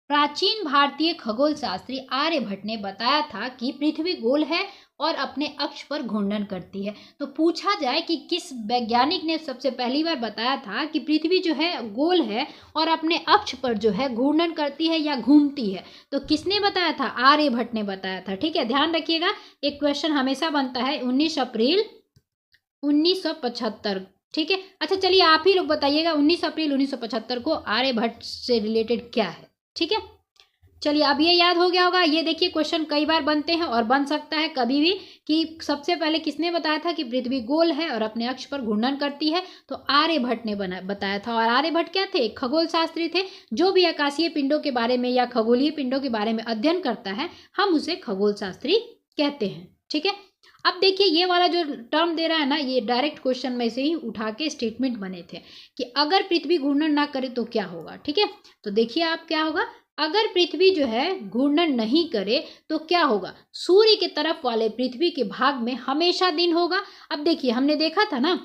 प्राचीन भारतीय खगोल शास्त्री आर्यभट्ट ने बताया था कि पृथ्वी गोल है और अपने अक्ष पर घूर्णन करती है। तो पूछा जाए कि किस वैज्ञानिक ने सबसे पहली बार बताया था कि पृथ्वी जो है गोल है और अपने अक्ष पर जो है घूर्णन करती है या घूमती है, तो किसने बताया था? आर्यभट्ट ने बताया था, ठीक है। ध्यान रखिएगा, एक क्वेश्चन हमेशा बनता है 19 अप्रैल 1975, ठीक है। अच्छा चलिए आप ही लोग बताइएगा 19 अप्रैल 1975 को आर्यभट्ट से रिलेटेड क्या है, ठीक है। चलिए अब ये याद हो गया होगा। ये देखिए क्वेश्चन कई बार बनते हैं और बन सकता है कभी भी कि सबसे पहले किसने बताया था कि पृथ्वी गोल है और अपने अक्ष पर घूर्णन करती है, तो आर्यभट्ट ने बताया था। और आर्यभट्ट क्या थे? खगोल शास्त्री थे। जो भी आकाशीय पिंडों के बारे में या खगोलीय पिंडों के बारे में अध्ययन करता है, हम उसे खगोल शास्त्री कहते हैं, ठीक है। अब देखिए ये वाला जो टर्म दे रहा है ना, ये डायरेक्ट क्वेश्चन में से ही उठा के स्टेटमेंट बने थे कि अगर पृथ्वी घूर्णन ना करे तो क्या होगा, ठीक है। तो देखिए आप क्या होगा, अगर पृथ्वी जो है घूर्णन नहीं करे तो क्या होगा, सूर्य के तरफ वाले पृथ्वी के भाग में हमेशा दिन होगा। अब देखिए हमने देखा था ना,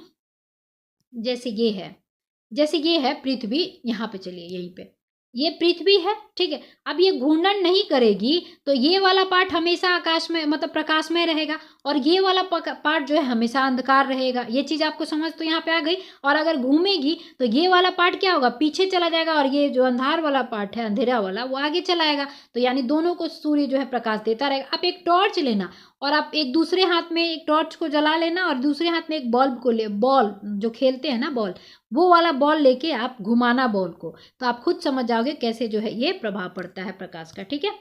जैसे ये है पृथ्वी, यहाँ पे चलिए यहीं पे ये पृथ्वी है, ठीक है। अब ये घूर्णन नहीं करेगी तो ये वाला पार्ट हमेशा आकाश में मतलब प्रकाश में रहेगा और ये वाला पार्ट जो है हमेशा अंधकार रहेगा। ये चीज आपको समझ तो यहाँ पे आ गई। और अगर घूमेगी तो ये वाला पार्ट क्या होगा, पीछे चला जाएगा और ये जो अंधार वाला पार्ट है, अंधेरा वाला, वो आगे चला आएगा। तो यानी दोनों को सूर्य जो है प्रकाश देता रहेगा। आप एक टॉर्च लेना और आप एक दूसरे हाथ में एक टॉर्च को जला लेना और दूसरे हाथ में एक बल्ब को बॉल जो खेलते हैं ना बॉल, वो वाला बॉल लेके आप घुमाना बॉल को, तो आप खुद समझ जाओगे कैसे जो है ये प्रभाव पड़ता है प्रकाश का, ठीक है।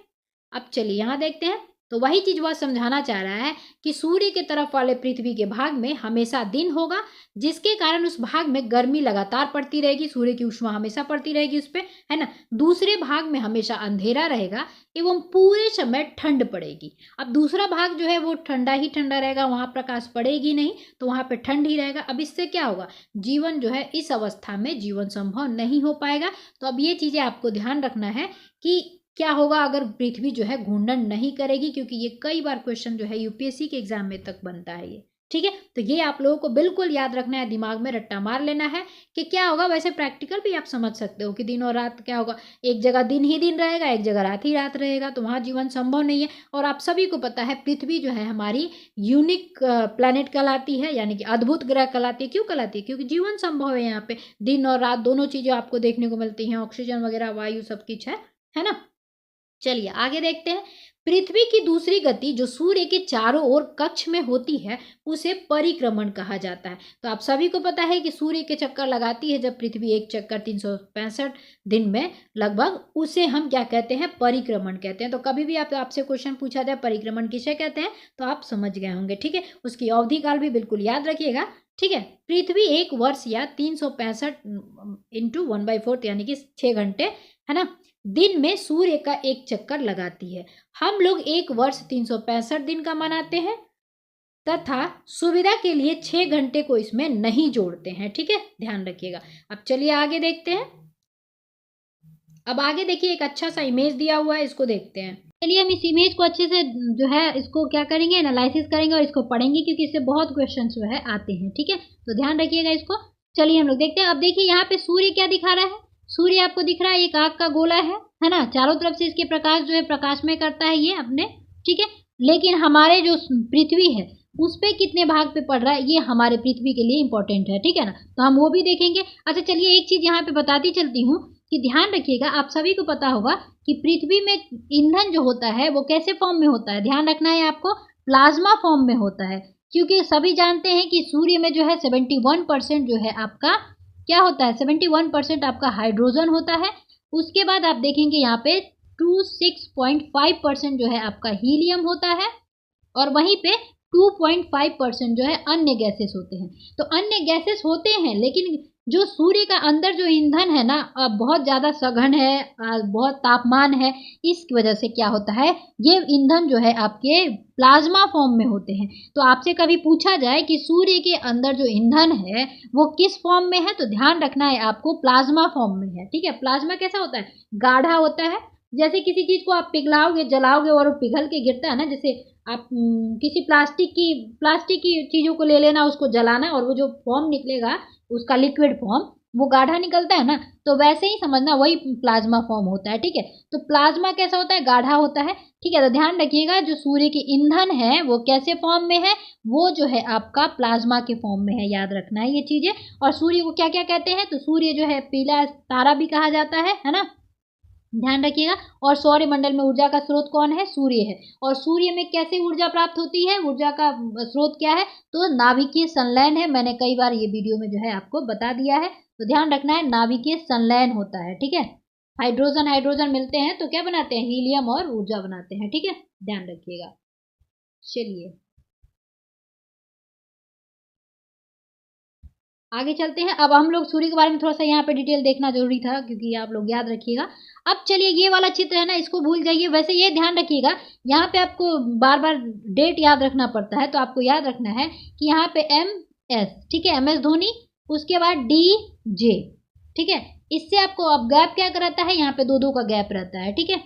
अब चलिए यहाँ देखते हैं। तो वही चीज वह समझाना चाह रहा है कि सूर्य के तरफ वाले पृथ्वी के भाग में हमेशा दिन होगा, जिसके कारण उस भाग में गर्मी लगातार पड़ती रहेगी, सूर्य की ऊष्मा हमेशा पड़ती रहेगी उस पर, है ना। दूसरे भाग में हमेशा अंधेरा रहेगा एवं पूरे समय ठंड पड़ेगी। अब दूसरा भाग जो है वो ठंडा ही ठंडा रहेगा, वहां प्रकाश पड़ेगी नहीं, तो वहां पे ठंड ही रहेगा। अब इससे क्या होगा, जीवन जो है इस अवस्था में जीवन संभव नहीं हो पाएगा। तो अब ये चीजें आपको ध्यान रखना है कि क्या होगा अगर पृथ्वी जो है घूर्णन नहीं करेगी, क्योंकि ये कई बार क्वेश्चन जो है यूपीएससी के एग्जाम में तक बनता है ये, ठीक है। तो ये आप लोगों को बिल्कुल याद रखना है, दिमाग में रट्टा मार लेना है कि क्या होगा। वैसे प्रैक्टिकल भी आप समझ सकते हो कि दिन और रात क्या होगा, एक जगह दिन ही दिन रहेगा, एक जगह रात ही रात रहेगा, तो वहाँ जीवन संभव नहीं है। और आप सभी को पता है पृथ्वी जो है हमारी यूनिक प्लैनेट कहलाती है, यानी कि अद्भुत ग्रह कहलाती है। क्यों कहलाती है? क्योंकि जीवन संभव है यहाँ पे, दिन और रात दोनों चीजें आपको देखने को मिलती हैं, ऑक्सीजन वगैरह वायु सब कुछ है ना। चलिए आगे देखते हैं। पृथ्वी की दूसरी गति जो सूर्य के चारों ओर कक्ष में होती है उसे परिक्रमण कहा जाता है। तो आप सभी को पता है कि सूर्य के चक्कर लगाती है जब पृथ्वी एक चक्कर 365 दिन में लगभग, उसे हम क्या कहते हैं, परिक्रमण कहते हैं। तो कभी भी आपसे क्वेश्चन पूछा जाए परिक्रमण किसे कहते हैं तो आप समझ गए होंगे, ठीक है। उसकी अवधि काल भी बिल्कुल याद रखिएगा, ठीक है। पृथ्वी एक वर्ष या 365 इंटू 1/4 यानी कि 6 घंटे, है ना, दिन में सूर्य का एक चक्कर लगाती है। हम लोग एक वर्ष 365 दिन का मनाते हैं तथा सुविधा के लिए 6 घंटे को इसमें नहीं जोड़ते हैं, ठीक है, ध्यान रखिएगा। अब चलिए आगे देखते हैं। अब आगे देखिए एक अच्छा सा इमेज दिया हुआ है, इसको देखते हैं। चलिए हम इस इमेज को अच्छे से जो है इसको क्या करेंगे, एनालिसिस करेंगे और इसको पढ़ेंगे, क्योंकि इससे बहुत क्वेश्चन जो है आते हैं, ठीक है। तो ध्यान रखिएगा इसको। चलिए हम लोग देखते हैं। अब देखिए यहाँ पे सूर्य क्या दिखा रहा है, सूर्य आपको दिख रहा है एक आग का गोला है ना, चारों तरफ से इसके प्रकाश जो है प्रकाशमय करता है ये अपने, ठीक है। लेकिन हमारे जो पृथ्वी है उस पे कितने भाग पे पड़ रहा है, ये हमारे पृथ्वी के लिए इंपॉर्टेंट है, ठीक है ना। तो हम वो भी देखेंगे। अच्छा चलिए एक चीज यहाँ पे बताती चलती हूँ कि ध्यान रखिएगा, आप सभी को पता होगा कि पृथ्वी में ईंधन जो होता है वो कैसे फॉर्म में होता है, ध्यान रखना है आपको, प्लाज्मा फॉर्म में होता है। क्योंकि सभी जानते हैं कि सूर्य में जो है 71% जो है आपका क्या होता है, 71% आपका हाइड्रोजन होता है, उसके बाद आप देखेंगे यहाँ पे 26.5% जो है आपका हीलियम होता है और वहीं पे 2.5% जो है अन्य गैसेस होते हैं। तो अन्य गैसेस होते हैं, लेकिन जो सूर्य का अंदर जो ईंधन है ना बहुत ज़्यादा सघन है, बहुत तापमान है, इस वजह से क्या होता है, ये ईंधन जो है आपके प्लाज्मा फॉर्म में होते हैं। तो आपसे कभी पूछा जाए कि सूर्य के अंदर जो ईंधन है वो किस फॉर्म में है, तो ध्यान रखना है आपको प्लाज्मा फॉर्म में है। ठीक है, प्लाज्मा कैसा होता है, गाढ़ा होता है। जैसे किसी चीज को आप पिघलाओगे, जलाओगे और वो पिघल के गिरता है ना, जैसे आप किसी प्लास्टिक की चीजों को ले लेना, उसको जलाना और वो जो फॉर्म निकलेगा उसका लिक्विड फॉर्म, वो गाढ़ा निकलता है ना, तो वैसे ही समझना वही प्लाज्मा फॉर्म होता है। ठीक है, तो प्लाज्मा कैसा होता है, गाढ़ा होता है। ठीक है, तो ध्यान रखिएगा जो सूर्य की ईंधन है वो कैसे फॉर्म में है, वो जो है आपका प्लाज्मा के फॉर्म में है, याद रखना है ये चीजें। और सूर्य को क्या क्या कहते हैं, तो सूर्य जो है पीला तारा भी कहा जाता है ना, ध्यान रखिएगा। और सौर मंडल में ऊर्जा का स्रोत कौन है, सूर्य है। और सूर्य में कैसे ऊर्जा प्राप्त होती है, ऊर्जा का स्रोत क्या है, तो नाभिकीय संलयन है। मैंने कई बार ये वीडियो में जो है आपको बता दिया है, तो ध्यान रखना है नाभिकीय संलयन होता है। ठीक है, हाइड्रोजन हाइड्रोजन मिलते हैं तो क्या बनाते हैं, हीलियम और ऊर्जा बनाते हैं। ठीक है, ध्यान रखिएगा। चलिए आगे चलते हैं। अब हम लोग सूर्य के बारे में थोड़ा सा यहाँ पे डिटेल देखना जरूरी था, क्योंकि आप लोग याद रखिएगा। अब चलिए ये वाला चित्र है ना, इसको भूल जाइए। वैसे ये ध्यान रखिएगा, यहाँ पे आपको बार बार डेट याद रखना पड़ता है, तो आपको याद रखना है कि यहाँ पे MS, ठीक है, MS धोनी, उसके बाद DJ। ठीक है, इससे आपको अब गैप क्या रहता है, यहाँ पे 2-2 का गैप रहता है। ठीक है,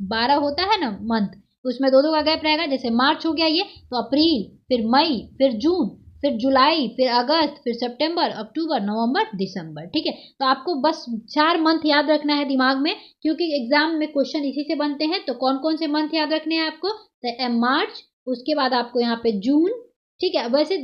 12 होता है ना मंथ, उसमें 2-2 का गैप रहेगा। जैसे मार्च हो गया ये, तो अप्रैल, फिर मई, फिर जून, फिर जुलाई, फिर अगस्त, फिर सितंबर, अक्टूबर, नवंबर, दिसंबर। ठीक है, तो आपको बस 4 मंथ याद रखना है दिमाग में, क्योंकि एग्जाम में क्वेश्चन इसी से बनते हैं। तो कौन कौन से मंथ याद रखने हैं आपको, तो मार्च, उसके बाद आपको यहाँ पे जून। ठीक है, वैसे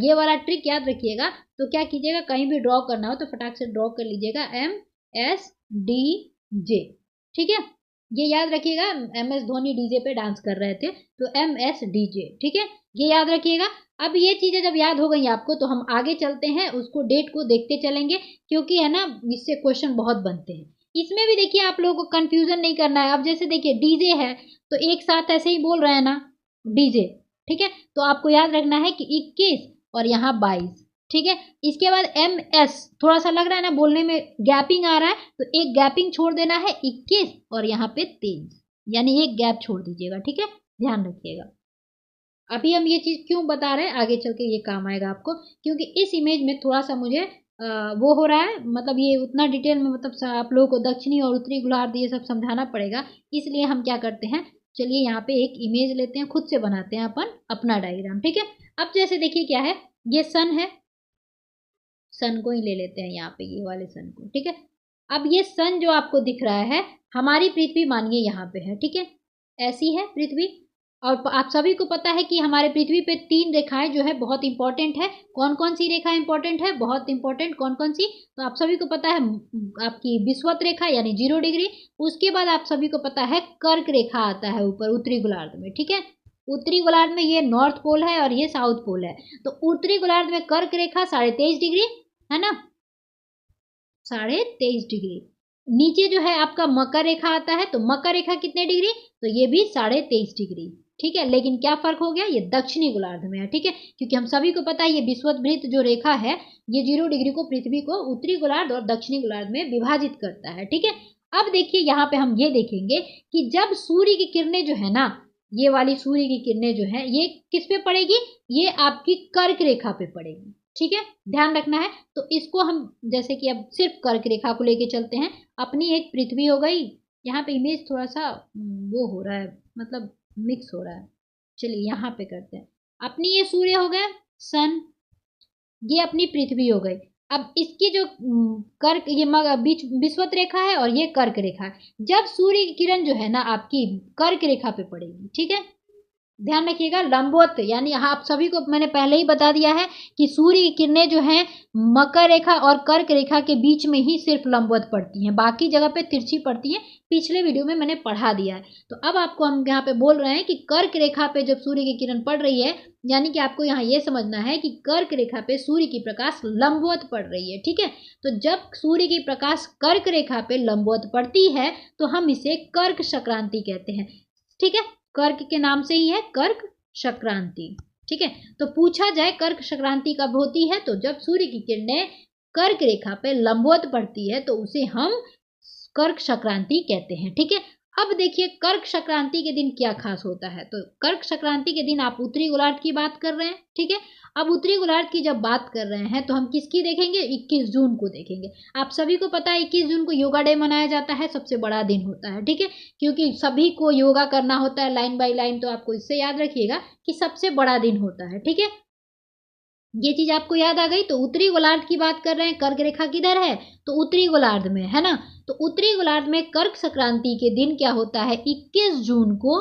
ये वाला ट्रिक याद रखिएगा। तो क्या कीजिएगा, कहीं भी ड्रॉ करना हो तो फटाक से ड्रॉ कर लीजिएगा MSDJ। ठीक है, ये याद रखिएगा, MS धोनी डीजे पे डांस कर रहे थे, तो MSDJ। ठीक है, ये याद रखिएगा। अब ये चीजें जब याद हो गई आपको, तो हम आगे चलते हैं, उसको डेट को देखते चलेंगे, क्योंकि है ना इससे क्वेश्चन बहुत बनते हैं। इसमें भी देखिए आप लोगों को कंफ्यूजन नहीं करना है। अब जैसे देखिए डीजे है, तो एक साथ ऐसे ही बोल रहे हैं ना, डीजे। ठीक है, तो आपको याद रखना है कि 21 और यहाँ 22। ठीक है, इसके बाद MS, थोड़ा सा लग रहा है ना बोलने में गैपिंग आ रहा है, तो एक गैपिंग छोड़ देना है 21 और यहाँ पे 23, यानी एक गैप छोड़ दीजिएगा। ठीक है, ध्यान रखिएगा। अभी हम ये चीज क्यों बता रहे हैं, आगे चल के ये काम आएगा आपको, क्योंकि इस इमेज में थोड़ा सा मुझे वो हो रहा है, मतलब ये उतना डिटेल में, मतलब आप लोगों को दक्षिणी और उत्तरी गोलार्ध ये सब समझाना पड़ेगा। इसलिए हम क्या करते हैं, चलिए यहाँ पे एक इमेज लेते हैं, खुद से बनाते हैं अपन अपना डायग्राम। ठीक है, अब जैसे देखिए क्या है, ये सन है, सन को ही ले लेते हैं यहाँ पे, ये वाले सन को। ठीक है, अब ये सन जो आपको दिख रहा है, हमारी पृथ्वी मानिए यहाँ पे है। ठीक है, ऐसी है पृथ्वी। और आप सभी को पता है कि हमारे पृथ्वी पे 3 रेखाएं जो है बहुत इंपॉर्टेंट है। कौन कौन सी रेखा इंपॉर्टेंट है, बहुत इंपॉर्टेंट, कौन कौन सी, तो आप सभी को पता है आपकी विषुवत रेखा यानी 0 डिग्री। उसके बाद आप सभी को पता है कर्क रेखा आता है ऊपर उत्तरी गोलार्ध में। ठीक है, उत्तरी गोलार्ध में ये नॉर्थ पोल है और ये साउथ पोल है। तो उत्तरी गोलार्ध में कर्क रेखा 23.5 डिग्री है ना, 23.5 डिग्री। नीचे जो है आपका मकर रेखा आता है, तो मकर रेखा कितने डिग्री, तो ये भी 23.5 डिग्री। ठीक है, लेकिन क्या फर्क हो गया, ये दक्षिणी गोलार्ध में है। ठीक है, क्योंकि हम सभी को पता है ये विषुवत जो रेखा है, ये 0 डिग्री को पृथ्वी को उत्तरी गोलार्ध और दक्षिणी गोलार्ध में विभाजित करता है। ठीक है, अब देखिए यहाँ पे हम ये देखेंगे कि जब सूर्य की किरणें जो है ना, ये वाली सूर्य की किरणें जो है, ये किस पे पड़ेगी, ये आपकी कर्क रेखा पे पड़ेगी। ठीक है, ध्यान रखना है। तो इसको हम जैसे कि अब सिर्फ कर्क रेखा को लेके चलते हैं। अपनी एक पृथ्वी हो गई, यहाँ पे इमेज थोड़ा सा वो हो रहा है, मतलब मिक्स हो रहा है। चलिए यहाँ पे करते हैं, अपनी ये सूर्य हो गया सन, ये अपनी पृथ्वी हो गई। अब इसकी जो कर्क, ये बीच विषुवत रेखा है और ये कर्क रेखा है। जब सूर्य की किरण जो है ना आपकी कर्क रेखा पे पड़ेगी, ठीक है, ध्यान रखिएगा, लंबवत यानी यहाँ आप सभी को मैंने पहले ही बता दिया है कि सूर्य की किरणें जो हैं मकर रेखा और कर्क रेखा के बीच में ही सिर्फ लंबवत पड़ती हैं, बाकी जगह पे तिरछी पड़ती हैं। पिछले वीडियो में मैंने पढ़ा दिया है। तो अब आपको हम यहाँ पे बोल रहे हैं कि कर्क रेखा पे जब सूर्य की किरण पड़ रही है, यानी कि आपको यहाँ ये समझना है कि कर्क रेखा पे सूर्य की प्रकाश लंबवत पड़ रही है। ठीक है, तो जब सूर्य की प्रकाश कर्क रेखा पे लंबवत पड़ती है तो हम इसे कर्क संक्रांति कहते हैं। ठीक है, कर्क के नाम से ही है कर्क संक्रांति। ठीक है, तो पूछा जाए कर्क संक्रांति कब होती है, तो जब सूर्य की किरणें कर्क रेखा पे लंबवत पड़ती है तो उसे हम कर्क संक्रांति कहते हैं। ठीक है, अब देखिए कर्क संक्रांति के दिन क्या खास होता है। तो कर्क संक्रांति के दिन आप उत्तरी गोलार्ध की बात कर रहे हैं। ठीक है, अब उत्तरी गोलार्ध की जब बात कर रहे हैं तो हम किसकी देखेंगे, 21 जून को देखेंगे। आप सभी को पता है 21 जून को योगा डे मनाया जाता है, सबसे बड़ा दिन होता है। ठीक है, क्योंकि सभी को योगा करना होता है लाइन बाय लाइन, तो आपको इससे याद रखिएगा कि सबसे बड़ा दिन होता है। ठीक है, ये चीज आपको याद आ गई। तो उत्तरी गोलार्ध की बात कर रहे हैं, कर्क रेखा किधर है, तो उत्तरी गोलार्ध में है ना। तो उत्तरी गोलार्ध में कर्क संक्रांति के दिन क्या होता है, 21 जून को।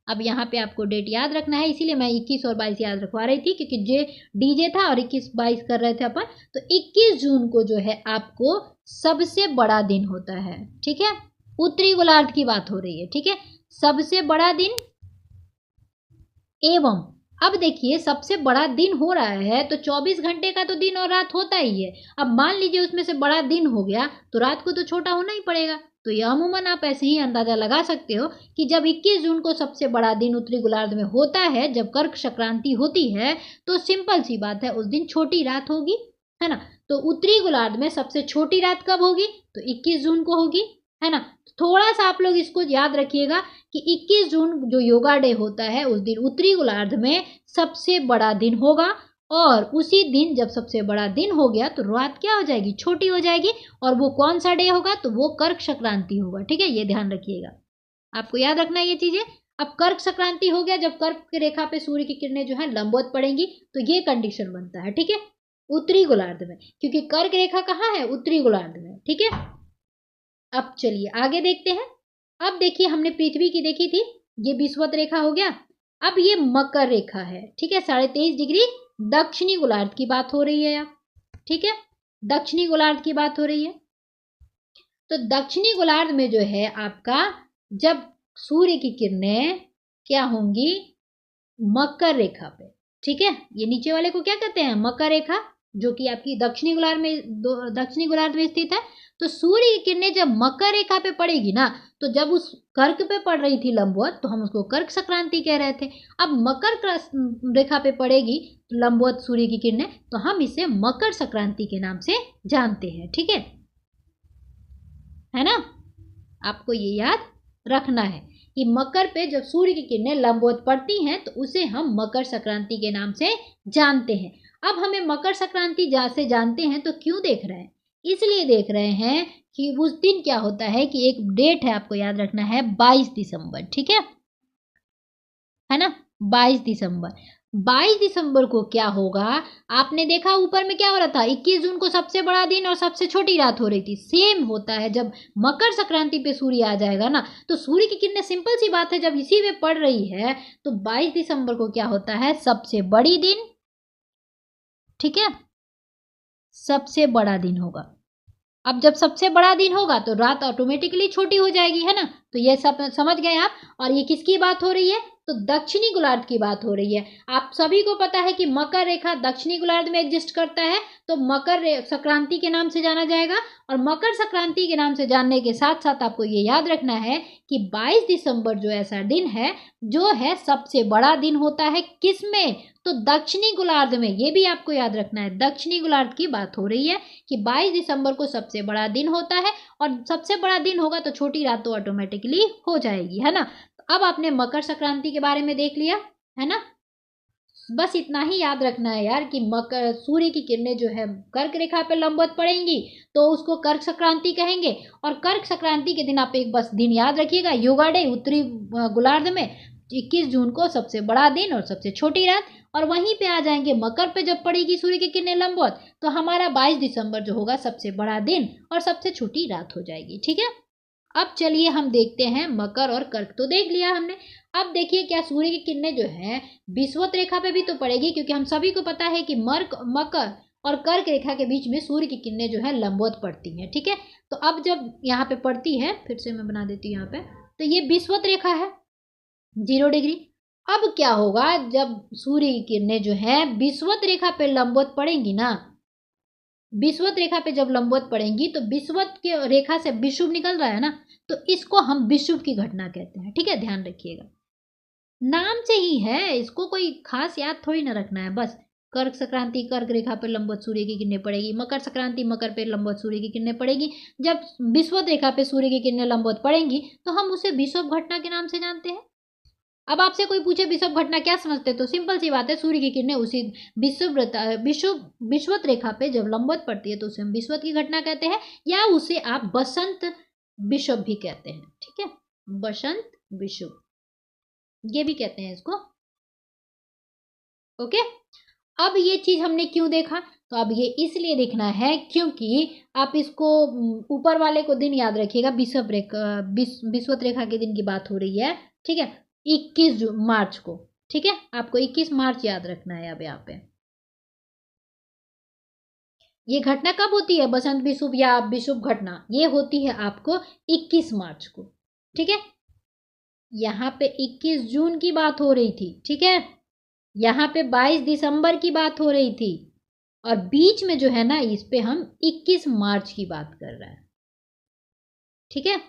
अब यहाँ पे आपको डेट याद रखना है, इसीलिए मैं 21 और 22 याद रखवा रही थी, क्योंकि जे डीजे था और 21-22 कर रहे थे अपन। तो 21 जून को जो है आपको सबसे बड़ा दिन होता है। ठीक है, उत्तरी गोलार्ध की बात हो रही है। ठीक है, सबसे बड़ा दिन। एवं अब देखिए सबसे बड़ा दिन हो रहा है तो 24 घंटे का तो दिन और रात होता ही है। अब मान लीजिए उसमें से बड़ा दिन हो गया तो रात को तो छोटा होना ही पड़ेगा। तो यह अमूमन आप ऐसे ही अंदाजा लगा सकते हो कि जब 21 जून को सबसे बड़ा दिन उत्तरी गोलार्ध में होता है, जब कर्क संक्रांति होती है, तो सिंपल सी बात है उस दिन छोटी रात होगी, है ना। तो उत्तरी गोलार्ध में सबसे छोटी रात कब होगी, तो 21 जून को होगी, है ना। थोड़ा सा आप लोग इसको याद रखिएगा कि 21 जून जो योगा डे होता है उस दिन उत्तरी गोलार्ध में सबसे बड़ा दिन होगा, और उसी दिन जब सबसे बड़ा दिन हो गया तो रात क्या हो जाएगी, छोटी हो जाएगी। और वो कौन सा डे होगा, तो वो कर्क संक्रांति होगा। ठीक है, ये ध्यान रखिएगा, आपको याद रखना है ये चीजें। अब कर्क संक्रांति हो गया, जब कर्क की रेखा पे सूर्य की किरणें जो है लंबवत पड़ेंगी, तो ये कंडीशन बनता है। ठीक है, उत्तरी गोलार्ध में, क्योंकि कर्क रेखा कहाँ है, उत्तरी गोलार्ध में। ठीक है, अब चलिए आगे देखते हैं। अब देखिए हमने पृथ्वी की देखी थी, ये विषुवत रेखा हो गया। अब ये मकर रेखा है। ठीक है, 23.5 डिग्री दक्षिणी गोलार्ध की बात हो रही है अब। ठीक है, दक्षिणी गोलार्ध की बात हो रही है। तो दक्षिणी गोलार्ध में जो है आपका जब सूर्य की किरणें क्या होंगी, मकर रेखा पे। ठीक है, ये नीचे वाले को क्या कहते हैं, मकर रेखा, जो कि आपकी दक्षिणी गोलार्ध में स्थित है। तो सूर्य की किरणें जब मकर रेखा पे पड़ेगी ना, तो जब उस कर्क पे पड़ रही थी लंबवत, तो हम उसको कर्क संक्रांति कह रहे थे। अब मकर रेखा पे पड़ेगी लंबवत सूर्य की किरणें, तो हम इसे मकर संक्रांति के नाम से जानते हैं। ठीक है ना। आपको ये याद रखना है कि मकर पे जब सूर्य की किरणें लंबवत पड़ती हैं तो उसे हम मकर संक्रांति के नाम से जानते हैं। अब हमें मकर संक्रांति से जानते हैं तो क्यों देख रहे हैं, इसलिए देख रहे हैं कि उस दिन क्या होता है कि एक डेट है, आपको याद रखना है, 22 दिसंबर। ठीक है ना, 22 दिसंबर। 22 दिसंबर को क्या होगा, आपने देखा ऊपर में क्या हो रहा था, 21 जून को सबसे बड़ा दिन और सबसे छोटी रात हो रही थी। सेम होता है जब मकर संक्रांति पे सूर्य आ जाएगा ना, तो सूर्य की किरणें, सिंपल सी बात है, जब इसी में पड़ रही है तो 22 दिसंबर को क्या होता है, सबसे बड़ी दिन। ठीक है, सबसे बड़ा दिन होगा। अब जब सबसे बड़ा दिन होगा तो रात ऑटोमेटिकली छोटी हो जाएगी, है ना। तो ये सब समझ गए आप। और ये किसकी बात हो रही है, तो दक्षिणी गोलार्ध की बात हो रही है। आप सभी को पता है कि मकर रेखा दक्षिणी गोलार्ध में एग्जिस्ट करता है, तो मकर संक्रांति के नाम से जाना जाएगा। और मकर संक्रांति के नाम से जानने के साथ साथ आपको ये याद रखना है कि 22 दिसंबर जो ऐसा दिन है जो है सबसे बड़ा दिन होता है, किसमें, तो दक्षिणी गोलार्ध में। ये भी आपको याद रखना है, दक्षिणी गोलार्ध की बात हो रही है कि 22 दिसंबर को सबसे बड़ा दिन होता है, और सबसे बड़ा दिन होगा तो छोटी रात तो ऑटोमेटिकली हो जाएगी, है ना। अब आपने मकर संक्रांति के बारे में देख लिया, है ना। बस इतना ही याद रखना है यार कि मकर सूर्य की किरणें जो है कर्क रेखा पे लंबवत पड़ेंगी तो उसको कर्क संक्रांति कहेंगे। और कर्क संक्रांति के दिन आप एक बस दिन याद रखिएगा, योगा डे, उत्तरी गोलार्ध में 21 जून को सबसे बड़ा दिन और सबसे छोटी रात। और वहीं पे आ जाएंगे मकर पे जब पड़ेगी सूर्य की किरणें लंबवत, तो हमारा 22 दिसंबर जो होगा सबसे बड़ा दिन और सबसे छोटी रात हो जाएगी। ठीक है, अब चलिए हम देखते हैं मकर और कर्क। तो देख लिया हमने। अब देखिए क्या सूर्य की किरणें जो है विषुवत रेखा पे भी तो पड़ेगी, क्योंकि हम सभी को पता है कि मकर और कर्क रेखा के बीच में सूर्य की किरणें जो है लंबवत पड़ती हैं। ठीक है, तो अब जब यहाँ पे पड़ती है, फिर से मैं बना देती हूँ यहाँ पे, तो ये विषुवत रेखा है 0 डिग्री। अब क्या होगा, जब सूर्य की किरणें जो है विषुवत रेखा पे लंबवत पड़ेंगी ना, विषुवत रेखा पे जब लंबवत पड़ेंगी तो विषुवत की रेखा से विषुव निकल रहा है ना, तो इसको हम विषुव की घटना कहते हैं। ठीक है, ध्यान रखिएगा, नाम से ही है, इसको कोई खास याद थोड़ी ना रखना है। बस कर्क संक्रांति कर्क रेखा पर लंबवत सूर्य की किरणें पड़ेगी, मकर संक्रांति मकर पे लंबवत सूर्य की किरणें पड़ेगी। जब विषुवत रेखा पे सूर्य की किरणें लंबवत पड़ेंगी तो हम उसे विषुव घटना के नाम से जानते हैं। अब आपसे कोई पूछे विषुव घटना क्या समझते, तो सिंपल सी बात है, सूर्य की किरणें उसी विषुवत रेखा पे जब लंबवत पड़ती है तो उसे हम विषुवत की घटना कहते हैं, या उसे आप बसंत विषुव भी कहते हैं। ठीक है, बसंत विषुव ये भी कहते हैं इसको। ओके, अब ये चीज हमने क्यों देखा, तो अब ये इसलिए देखना है क्योंकि आप इसको ऊपर वाले को दिन याद रखिएगा, विषुवत रेखा के दिन की बात हो रही है। ठीक है, 21 मार्च को। ठीक है, आपको 21 मार्च याद रखना है। अब यहाँ पे ये घटना कब होती है, बसंत विषुव या विषुव घटना, ये होती है आपको 21 मार्च को। ठीक है, यहाँ पे 21 जून की बात हो रही थी। ठीक है, यहाँ पे 22 दिसंबर की बात हो रही थी, और बीच में जो है ना, इस पे हम 21 मार्च की बात कर रहे हैं। ठीक है,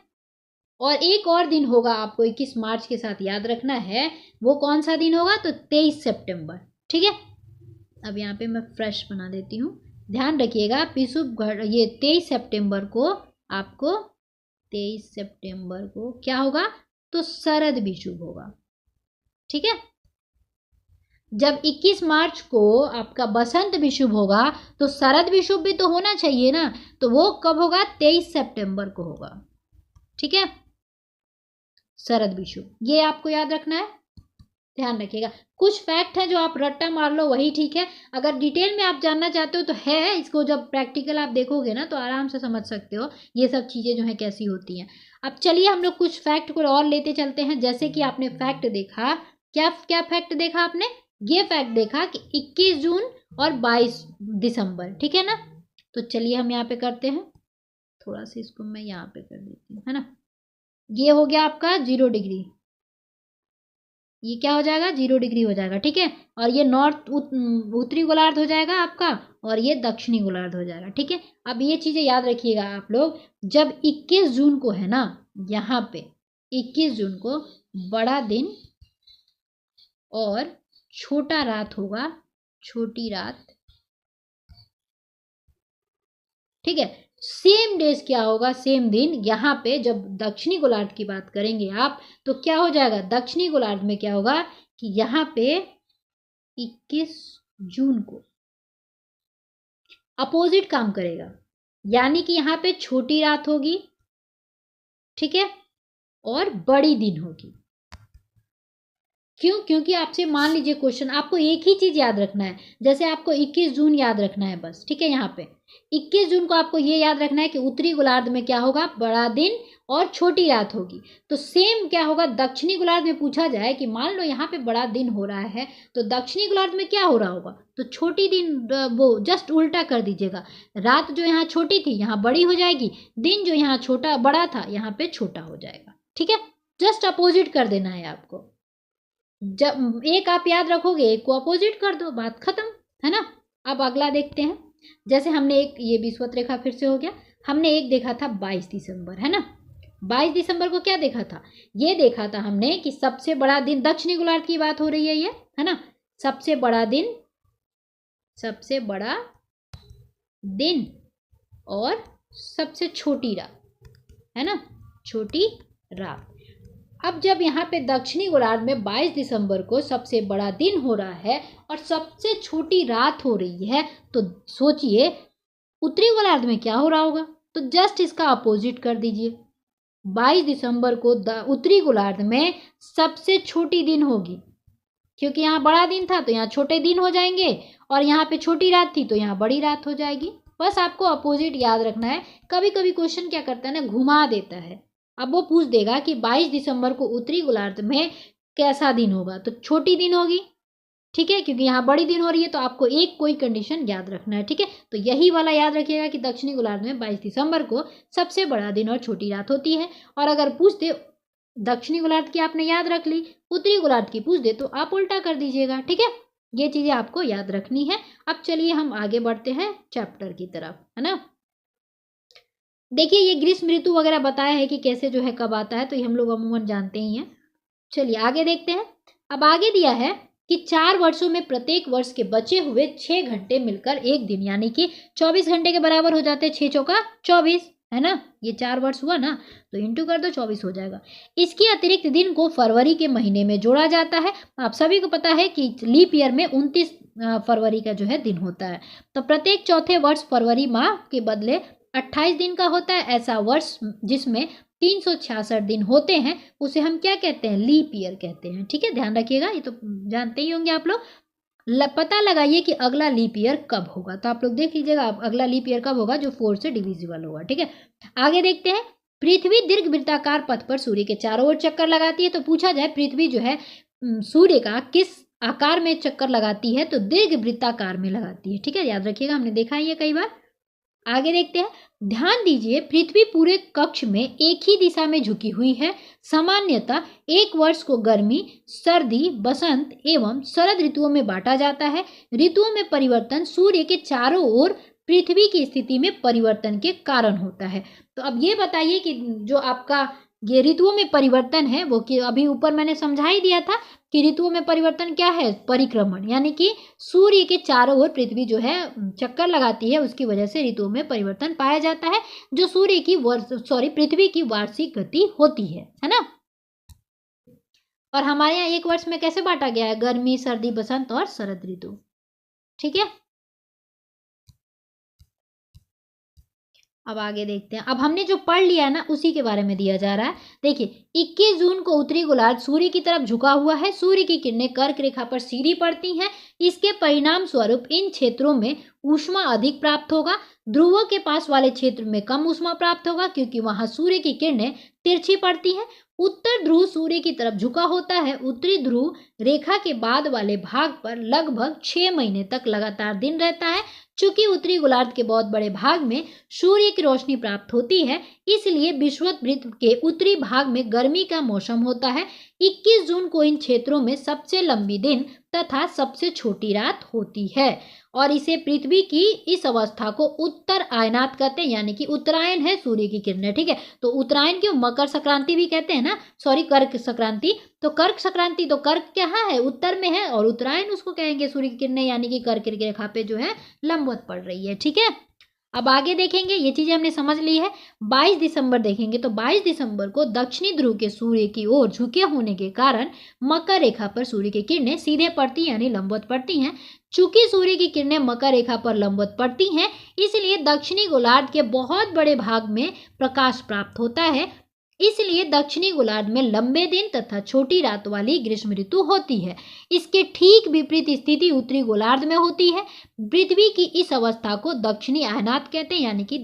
और एक और दिन होगा आपको 21 मार्च के साथ याद रखना है, वो कौन सा दिन होगा, तो 23 सितंबर। ठीक है, अब यहाँ पे मैं फ्रेश बना देती हूँ, ध्यान रखिएगा, ये 23 सितंबर को आपको 23 सितंबर को क्या होगा, तो शरद विषुव होगा। ठीक है, जब 21 मार्च को आपका बसंत विषुव होगा तो शरद विषुव भी तो होना चाहिए ना, तो वो कब होगा, 23 सितंबर को होगा। ठीक है, शरद विषुव, ये आपको याद रखना है, ध्यान रखिएगा। कुछ फैक्ट है जो आप रट्टा मार लो वही ठीक है, अगर डिटेल में आप जानना चाहते हो तो है, इसको जब प्रैक्टिकल आप देखोगे ना तो आराम से समझ सकते हो ये सब चीज़ें जो है कैसी होती हैं। अब चलिए हम लोग कुछ फैक्ट को और लेते चलते हैं। जैसे कि आपने फैक्ट देखा, क्या क्या फैक्ट देखा आपने, ये फैक्ट देखा कि 21 जून और 22 दिसंबर। ठीक है ना, तो चलिए हम यहाँ पे करते हैं, थोड़ा सा इसको मैं यहाँ पे कर देती हूँ, है ना। ये हो गया आपका 0 डिग्री, ये क्या हो जाएगा, 0 डिग्री हो जाएगा। ठीक है, और ये उत्तरी गोलार्ध हो जाएगा आपका, और ये दक्षिणी गोलार्ध हो जाएगा। ठीक है, अब ये चीज़ें याद रखिएगा आप लोग, जब 21 जून को है ना, यहाँ पे 21 जून को बड़ा दिन और छोटा रात होगा, छोटी रात। ठीक है, सेम डेज क्या होगा, सेम दिन। यहाँ पे जब दक्षिणी गोलार्ध की बात करेंगे आप, तो क्या हो जाएगा, दक्षिणी गोलार्ध में क्या होगा कि यहाँ पे 21 जून को अपोजिट काम करेगा, यानी कि यहाँ पे छोटी रात होगी। ठीक है, और बड़ी दिन होगी। क्यों, क्योंकि आपसे मान लीजिए क्वेश्चन, आपको एक ही चीज याद रखना है, जैसे आपको 21 जून याद रखना है बस। ठीक है, यहाँ पे 21 जून को आपको ये याद रखना है कि उत्तरी गोलार्ध में क्या होगा, बड़ा दिन और छोटी रात होगी। तो सेम क्या होगा, दक्षिणी गोलार्ध में पूछा जाए कि मान लो यहाँ पे बड़ा दिन हो रहा है, तो दक्षिणी गोलार्ध में क्या हो रहा होगा, तो छोटी दिन, वो जस्ट उल्टा कर दीजिएगा, रात जो यहाँ छोटी थी यहाँ बड़ी हो जाएगी, दिन जो यहाँ छोटा बड़ा था यहाँ पे छोटा हो जाएगा। ठीक है, जस्ट अपोजिट कर देना है आपको। जब एक आप याद रखोगे, एक को अपोजिट कर दो, बात खत्म, है ना। अब अगला देखते हैं, जैसे हमने एक, ये विषुवत रेखा फिर से हो गया, हमने एक देखा था 22 दिसंबर, है ना। 22 दिसंबर को क्या देखा था, ये देखा था हमने कि सबसे बड़ा दिन, दक्षिणी गोलार्ध की बात हो रही है ये, है ना, सबसे बड़ा दिन, सबसे बड़ा दिन और सबसे छोटी रात, है ना, छोटी रात। अब जब यहाँ पे दक्षिणी गोलार्ध में 22 दिसंबर को सबसे बड़ा दिन हो रहा है और सबसे छोटी रात हो रही है, तो सोचिए उत्तरी गोलार्ध में क्या हो रहा होगा, तो जस्ट इसका अपोजिट कर दीजिए। 22 दिसंबर को उत्तरी गोलार्ध में सबसे छोटी दिन होगी, क्योंकि यहाँ बड़ा दिन था तो यहाँ छोटे दिन हो जाएंगे, और यहाँ पे छोटी रात थी तो यहाँ बड़ी रात हो जाएगी। बस आपको अपोजिट याद रखना है। कभी कभी क्वेश्चन क्या करता है ना, घुमा देता है, अब वो पूछ देगा कि 22 दिसंबर को उत्तरी गोलार्ध में कैसा दिन होगा, तो छोटी दिन होगी, ठीक है, क्योंकि यहाँ बड़ी दिन हो रही है, तो आपको एक कोई कंडीशन याद रखना है, ठीक है। तो यही वाला याद रखिएगा कि दक्षिणी गोलार्ध में 22 दिसंबर को सबसे बड़ा दिन और छोटी रात होती है। और अगर पूछ दे दक्षिणी गोलार्ध की आपने याद रख ली, उत्तरी गोलार्ध की पूछ दे तो आप उल्टा कर दीजिएगा, ठीक है। ये चीजें आपको याद रखनी है। अब चलिए हम आगे बढ़ते हैं चैप्टर की तरफ, है ना। देखिए ये ग्रीष्म ऋतु वगैरह बताया है कि कैसे जो है कब आता है, तो ये हम लोग अमूमन जानते ही हैं। चलिए आगे देखते हैं। अब आगे दिया है कि 4 वर्षों में प्रत्येक वर्ष के बचे हुए 6 घंटे मिलकर एक दिन, यानी कि 24 घंटे के बराबर हो जाते हैं। 6 चौका 24, है ना, ये 4 वर्ष हुआ ना, तो इंटू कर दो 24 हो जाएगा। इसके अतिरिक्त दिन को फरवरी के महीने में जोड़ा जाता है। आप सभी को पता है कि लीप ईयर में 29 फरवरी का जो है दिन होता है। तो प्रत्येक चौथे वर्ष फरवरी माह के बदले 28 दिन का होता है। ऐसा वर्ष जिसमें 366 दिन होते हैं उसे हम क्या कहते हैं, लीप ईयर कहते हैं, ठीक है। ध्यान रखिएगा, ये तो जानते ही होंगे आप लोग। पता लगाइए कि अगला लीप ईयर कब होगा, तो आप लोग देख लीजिएगा अगला लीप ईयर कब होगा, जो 4 से डिविजिबल होगा, ठीक है। आगे देखते हैं। पृथ्वी दीर्घ वृत्ताकार पथ पर सूर्य के चारों ओर चक्कर लगाती है। तो पूछा जाए पृथ्वी जो है सूर्य का किस आकार में चक्कर लगाती है, तो दीर्घ वृत्ताकार में लगाती है, ठीक है। याद रखिएगा, हमने देखा है ये कई बार। आगे देखते हैं। ध्यान दीजिए पृथ्वी पूरे कक्ष में एक ही दिशा में झुकी हुई है। सामान्यतः एक वर्ष को गर्मी, सर्दी, बसंत एवं शरद ऋतुओं में बांटा जाता है। ऋतुओं में परिवर्तन सूर्य के चारों ओर पृथ्वी की स्थिति में परिवर्तन के कारण होता है। तो अब ये बताइए कि जो आपका ये ऋतुओं में परिवर्तन है वो कि अभी ऊपर मैंने समझा ही दिया था कि ऋतुओं में परिवर्तन क्या है, परिक्रमण, यानी कि सूर्य के चारों ओर पृथ्वी जो है चक्कर लगाती है, उसकी वजह से ऋतुओं में परिवर्तन पाया जाता है, जो सूर्य की पृथ्वी की वार्षिक गति होती है ना। और हमारे यहाँ एक वर्ष में कैसे बांटा गया है, गर्मी, सर्दी, बसंत और शरद ऋतु, ठीक है। अब आगे देखते हैं। अब हमने जो पढ़ लिया है ना उसी के बारे में दिया जा रहा है। देखिए 21 जून को उत्तरी गोलार्ध सूर्य की तरफ झुका हुआ है। सूर्य की किरणें कर्क रेखा पर सीधी पड़ती हैं। इसके परिणाम स्वरूप इन क्षेत्रों में ऊष्मा अधिक प्राप्त होगा। ध्रुवों के पास वाले क्षेत्र में कम ऊष्मा प्राप्त होगा क्योंकि वहां सूर्य की किरणें तिरछी पड़ती हैं। उत्तर ध्रुव सूर्य की तरफ झुका होता है। उत्तरी ध्रुव रेखा के बाद वाले भाग पर लगभग 6 महीने तक लगातार दिन रहता है। चूंकि उत्तरी गोलार्ध के बहुत बड़े भाग में सूर्य की रोशनी प्राप्त होती है, इसलिए विषुववृत्त के उत्तरी भाग में गर्मी का मौसम होता है। 21 जून को इन क्षेत्रों में सबसे लंबी दिन तथा सबसे छोटी रात होती है और इसे पृथ्वी की इस अवस्था को उत्तर आयनात कहते हैं, यानी कि उत्तरायण है सूर्य की किरणें, ठीक है। तो उत्तरायण क्यों, मकर संक्रांति भी कहते हैं ना, सॉरी कर्क संक्रांति। तो कर्क संक्रांति तो कर्क कहाँ है, उत्तर में है, और उत्तरायण उसको कहेंगे सूर्य की किरणें यानी कि कर्क की रेखा पे जो है लंबवत पड़ रही है, ठीक है। अब आगे देखेंगे, ये चीजें हमने समझ ली है। 22 दिसंबर देखेंगे तो 22 दिसंबर को दक्षिणी ध्रुव के सूर्य की ओर झुके होने के कारण मकर रेखा पर सूर्य की किरणें सीधे पड़ती यानी लंबवत पड़ती हैं। चूंकि सूर्य की किरणें मकर रेखा पर लंबवत पड़ती हैं, इसलिए दक्षिणी गोलार्ध के बहुत बड़े भाग में प्रकाश प्राप्त होता है। इसलिए दक्षिणी गोलार्ध में लंबे दिन तथा छोटी रात वाली ग्रीष्म ऋतु होती है। इसके ठीक विपरीत स्थिति उत्तरी गोलार्ध में होती है। पृथ्वी की इस अवस्था को दक्षिणी आयनात कहते हैं, यानी कि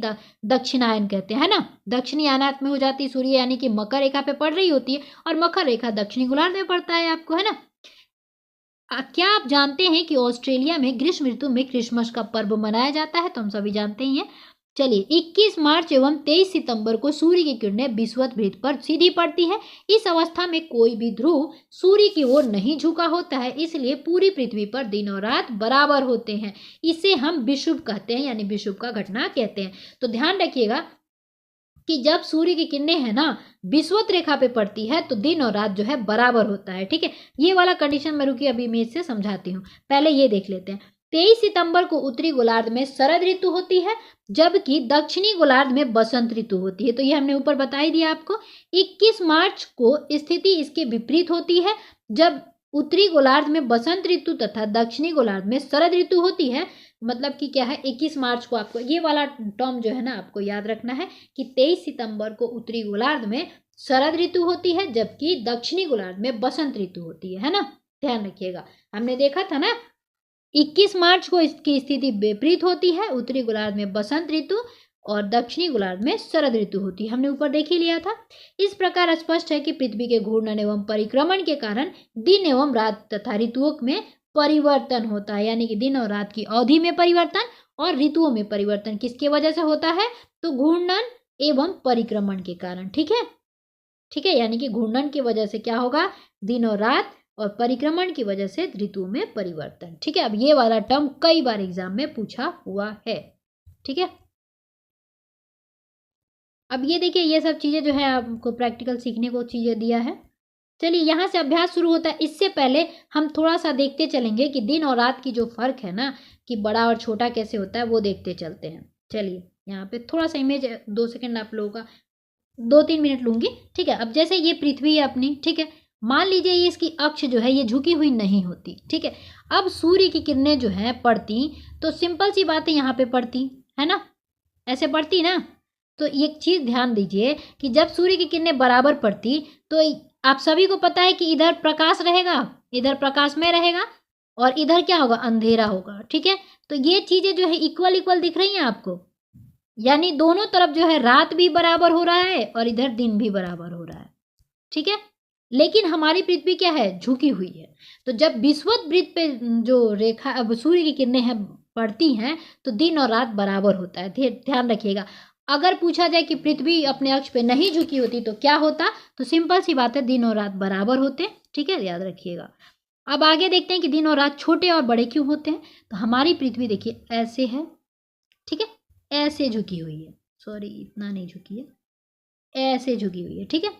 दक्षिणायन कहते हैं, है ना। दक्षिणी आयनात में हो जाती है सूर्य, यानी कि मकर रेखा पे पड़ रही होती है, और मकर रेखा दक्षिणी गोलार्ध में पड़ता है आपको, है ना। क्या आप जानते हैं कि ऑस्ट्रेलिया में ग्रीष्म ऋतु में क्रिसमस का पर्व मनाया जाता है, तो हम सभी जानते ही हैं। चलिए 21 मार्च एवं 23 सितंबर को सूर्य की किरणें विषुववृत्त पर सीधी पड़ती है। इस अवस्था में कोई भी ध्रुव सूर्य की ओर नहीं झुका होता है, इसलिए पूरी पृथ्वी पर दिन और रात बराबर होते हैं। इसे हम विषुव कहते हैं, यानी विषुव का घटना कहते हैं। तो ध्यान रखिएगा कि जब सूर्य की किरणें है ना विषुवत रेखा पे पड़ती है तो दिन और रात जो है बराबर होता है, ठीक है। ये वाला कंडीशन मैं रुकी अभी इमेज से समझाती हूँ, पहले ये देख लेते हैं। 23 सितंबर को उत्तरी गोलार्ध में शरद ऋतु होती है, जबकि दक्षिणी गोलार्ध में बसंत ऋतु होती है। तो ये हमने ऊपर बता ही दिया आपको। 21 मार्च को स्थिति इसके विपरीत होती है, जब उत्तरी गोलार्ध में बसंत ऋतु तथा दक्षिणी गोलार्ध में शरद ऋतु होती है। मतलब कि क्या है, 21 मार्च को आपको ये वाला टर्म जो है ना आपको याद रखना है कि 23 सितंबर को उत्तरी गोलार्ध में शरद ऋतु होती है, जबकि दक्षिणी गोलार्ध में बसंत ऋतु होती है ना। ध्यान रखिएगा, हमने देखा था ना 21 मार्च को इसकी स्थिति विपरीत होती है, उत्तरी गोलार्ध में बसंत ऋतु और दक्षिणी गोलार्ध में शरद ऋतु होती है। हमने ऊपर देख ही लिया था। इस प्रकार स्पष्ट है कि पृथ्वी के घूर्णन एवं परिक्रमण के कारण दिन एवं रात तथा ऋतुओं में परिवर्तन होता है, यानी कि दिन और रात की अवधि में परिवर्तन और ऋतुओं में परिवर्तन किसके वजह से होता है, तो घूर्णन एवं परिक्रमण के कारण। ठीक है, ठीक है, यानी कि घूर्णन की वजह से क्या होगा, दिन और रात, और परिक्रमण की वजह से ऋतुओं में परिवर्तन। ठीक है, अब ये वाला टर्म कई बार एग्जाम में पूछा हुआ है। ठीक है, अब ये देखिए, ये सब चीजें जो है आपको प्रैक्टिकल सीखने को चीजें दिया है। चलिए यहाँ से अभ्यास शुरू होता है। इससे पहले हम थोड़ा सा देखते चलेंगे कि दिन और रात की जो फर्क है ना, कि बड़ा और छोटा कैसे होता है, वो देखते चलते हैं। चलिए यहाँ पे थोड़ा सा इमेज 2 सेकंड आप लोगों का 2-3 मिनट लूंगी। ठीक है, अब जैसे ये पृथ्वी है अपनी, ठीक है, मान लीजिए ये इसकी अक्ष जो है ये झुकी हुई नहीं होती। ठीक है, अब सूर्य की किरणें जो है पड़ती, तो सिंपल सी बात है यहाँ पे पड़ती है ना, ऐसे पड़ती ना। तो एक चीज ध्यान दीजिए कि जब सूर्य की किरणें बराबर पड़ती, तो आप सभी को पता है कि इधर प्रकाश रहेगा, इधर प्रकाश में रहेगा, और इधर क्या होगा, अंधेरा होगा। ठीक है, तो ये चीजें जो है इक्वल इक्वल दिख रही हैं आपको, यानी दोनों तरफ जो है रात भी बराबर हो रहा है और इधर दिन भी बराबर हो रहा है। ठीक है, लेकिन हमारी पृथ्वी क्या है, झुकी हुई है। तो जब विषुवत पे जो रेखा अब सूर्य की किरणें हैं पड़ती हैं, तो दिन और रात बराबर होता है। ध्यान रखिएगा, अगर पूछा जाए कि पृथ्वी अपने अक्ष पे नहीं झुकी होती तो क्या होता, तो सिंपल सी बात है, दिन और रात बराबर होते। ठीक है, याद रखिएगा। अब आगे देखते हैं कि दिन और रात छोटे और बड़े क्यों होते हैं। तो हमारी पृथ्वी देखिए ऐसे है, ठीक है, ऐसे झुकी हुई है, सॉरी इतना नहीं झुकी है, ऐसे झुकी हुई है। ठीक है,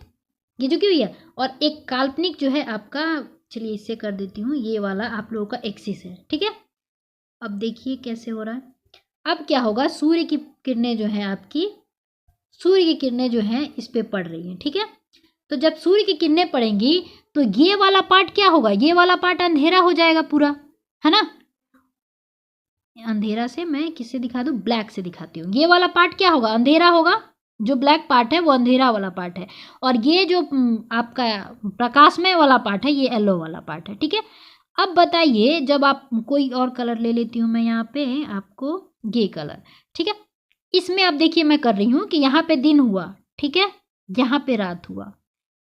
ये झुकी हुई है, और एक काल्पनिक जो है आपका, चलिए इससे कर देती हूँ, ये वाला आप लोगों का एक्सिस है। ठीक है, अब देखिए कैसे हो रहा है। अब क्या होगा, सूर्य की किरणें जो है आपकी, सूर्य की किरणें जो हैं इस पे पड़ रही हैं। ठीक है, तो जब सूर्य की किरणें पड़ेंगी तो ये वाला पार्ट क्या होगा, ये वाला पार्ट अंधेरा हो जाएगा पूरा, है ना। अंधेरा से मैं किससे दिखा दूं, ब्लैक से दिखाती हूँ। ये वाला पार्ट क्या होगा, अंधेरा होगा, जो ब्लैक पार्ट है वो अंधेरा वाला पार्ट है, और ये जो आपका प्रकाशमय वाला पार्ट है ये येलो वाला पार्ट है। ठीक है, अब बताइए, जब आप कोई और कलर ले लेती हूँ मैं यहाँ पे आपको, ये कलर। ठीक है, इसमें आप देखिए मैं कर रही हूँ कि यहाँ पे दिन हुआ, ठीक है, यहाँ पे रात हुआ,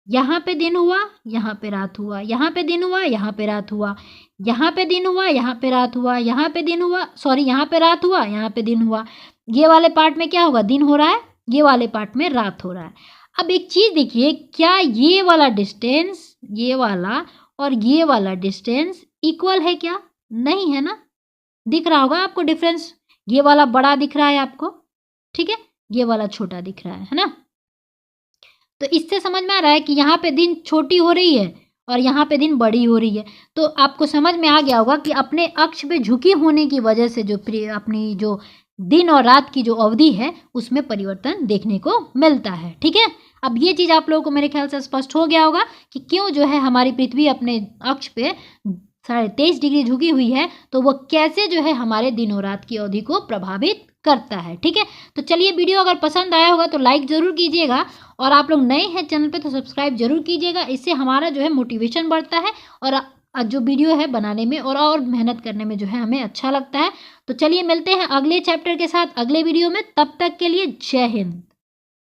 यहाँ पे दिन हुआ, यहाँ पे रात हुआ, यहाँ पे दिन हुआ, यहाँ पे रात हुआ, यहाँ पे दिन हुआ, यहाँ पे रात हुआ, यहाँ पे दिन हुआ, सॉरी यहाँ पे रात हुआ, यहाँ पे दिन हुआ। ये वाले पार्ट में क्या होगा, दिन हो रहा है, ये वाले पार्ट में रात हो रहा है। अब एक चीज देखिए, क्या ये वाला डिस्टेंस, ये वाला और ये वाला डिस्टेंस इक्वल है क्या, नहीं है ना। दिख रहा होगा आपको डिफरेंस, ये वाला बड़ा दिख रहा है आपको, ठीक है, ये वाला छोटा दिख रहा है ना। तो इससे समझ में आ रहा है कि यहाँ पे दिन छोटी हो रही है और यहाँ पे दिन बड़ी हो रही है। तो आपको समझ में आ गया होगा कि अपने अक्ष पे झुकी होने की वजह से जो अपनी जो दिन और रात की जो अवधि है उसमें परिवर्तन देखने को मिलता है। ठीक है, अब ये चीज़ आप लोगों को मेरे ख्याल से स्पष्ट हो गया होगा कि क्यों जो है हमारी पृथ्वी अपने अक्ष पे 23.5 डिग्री झुकी हुई है, तो वो कैसे जो है हमारे दिन और रात की अवधि को प्रभावित करता है। ठीक है, तो चलिए वीडियो अगर पसंद आया होगा तो लाइक ज़रूर कीजिएगा, और आप लोग नए हैं चैनल पे तो सब्सक्राइब जरूर कीजिएगा। इससे हमारा जो है मोटिवेशन बढ़ता है और जो वीडियो है बनाने में और मेहनत करने में जो है हमें अच्छा लगता है। तो चलिए मिलते हैं अगले चैप्टर के साथ अगले वीडियो में, तब तक के लिए जय हिंद।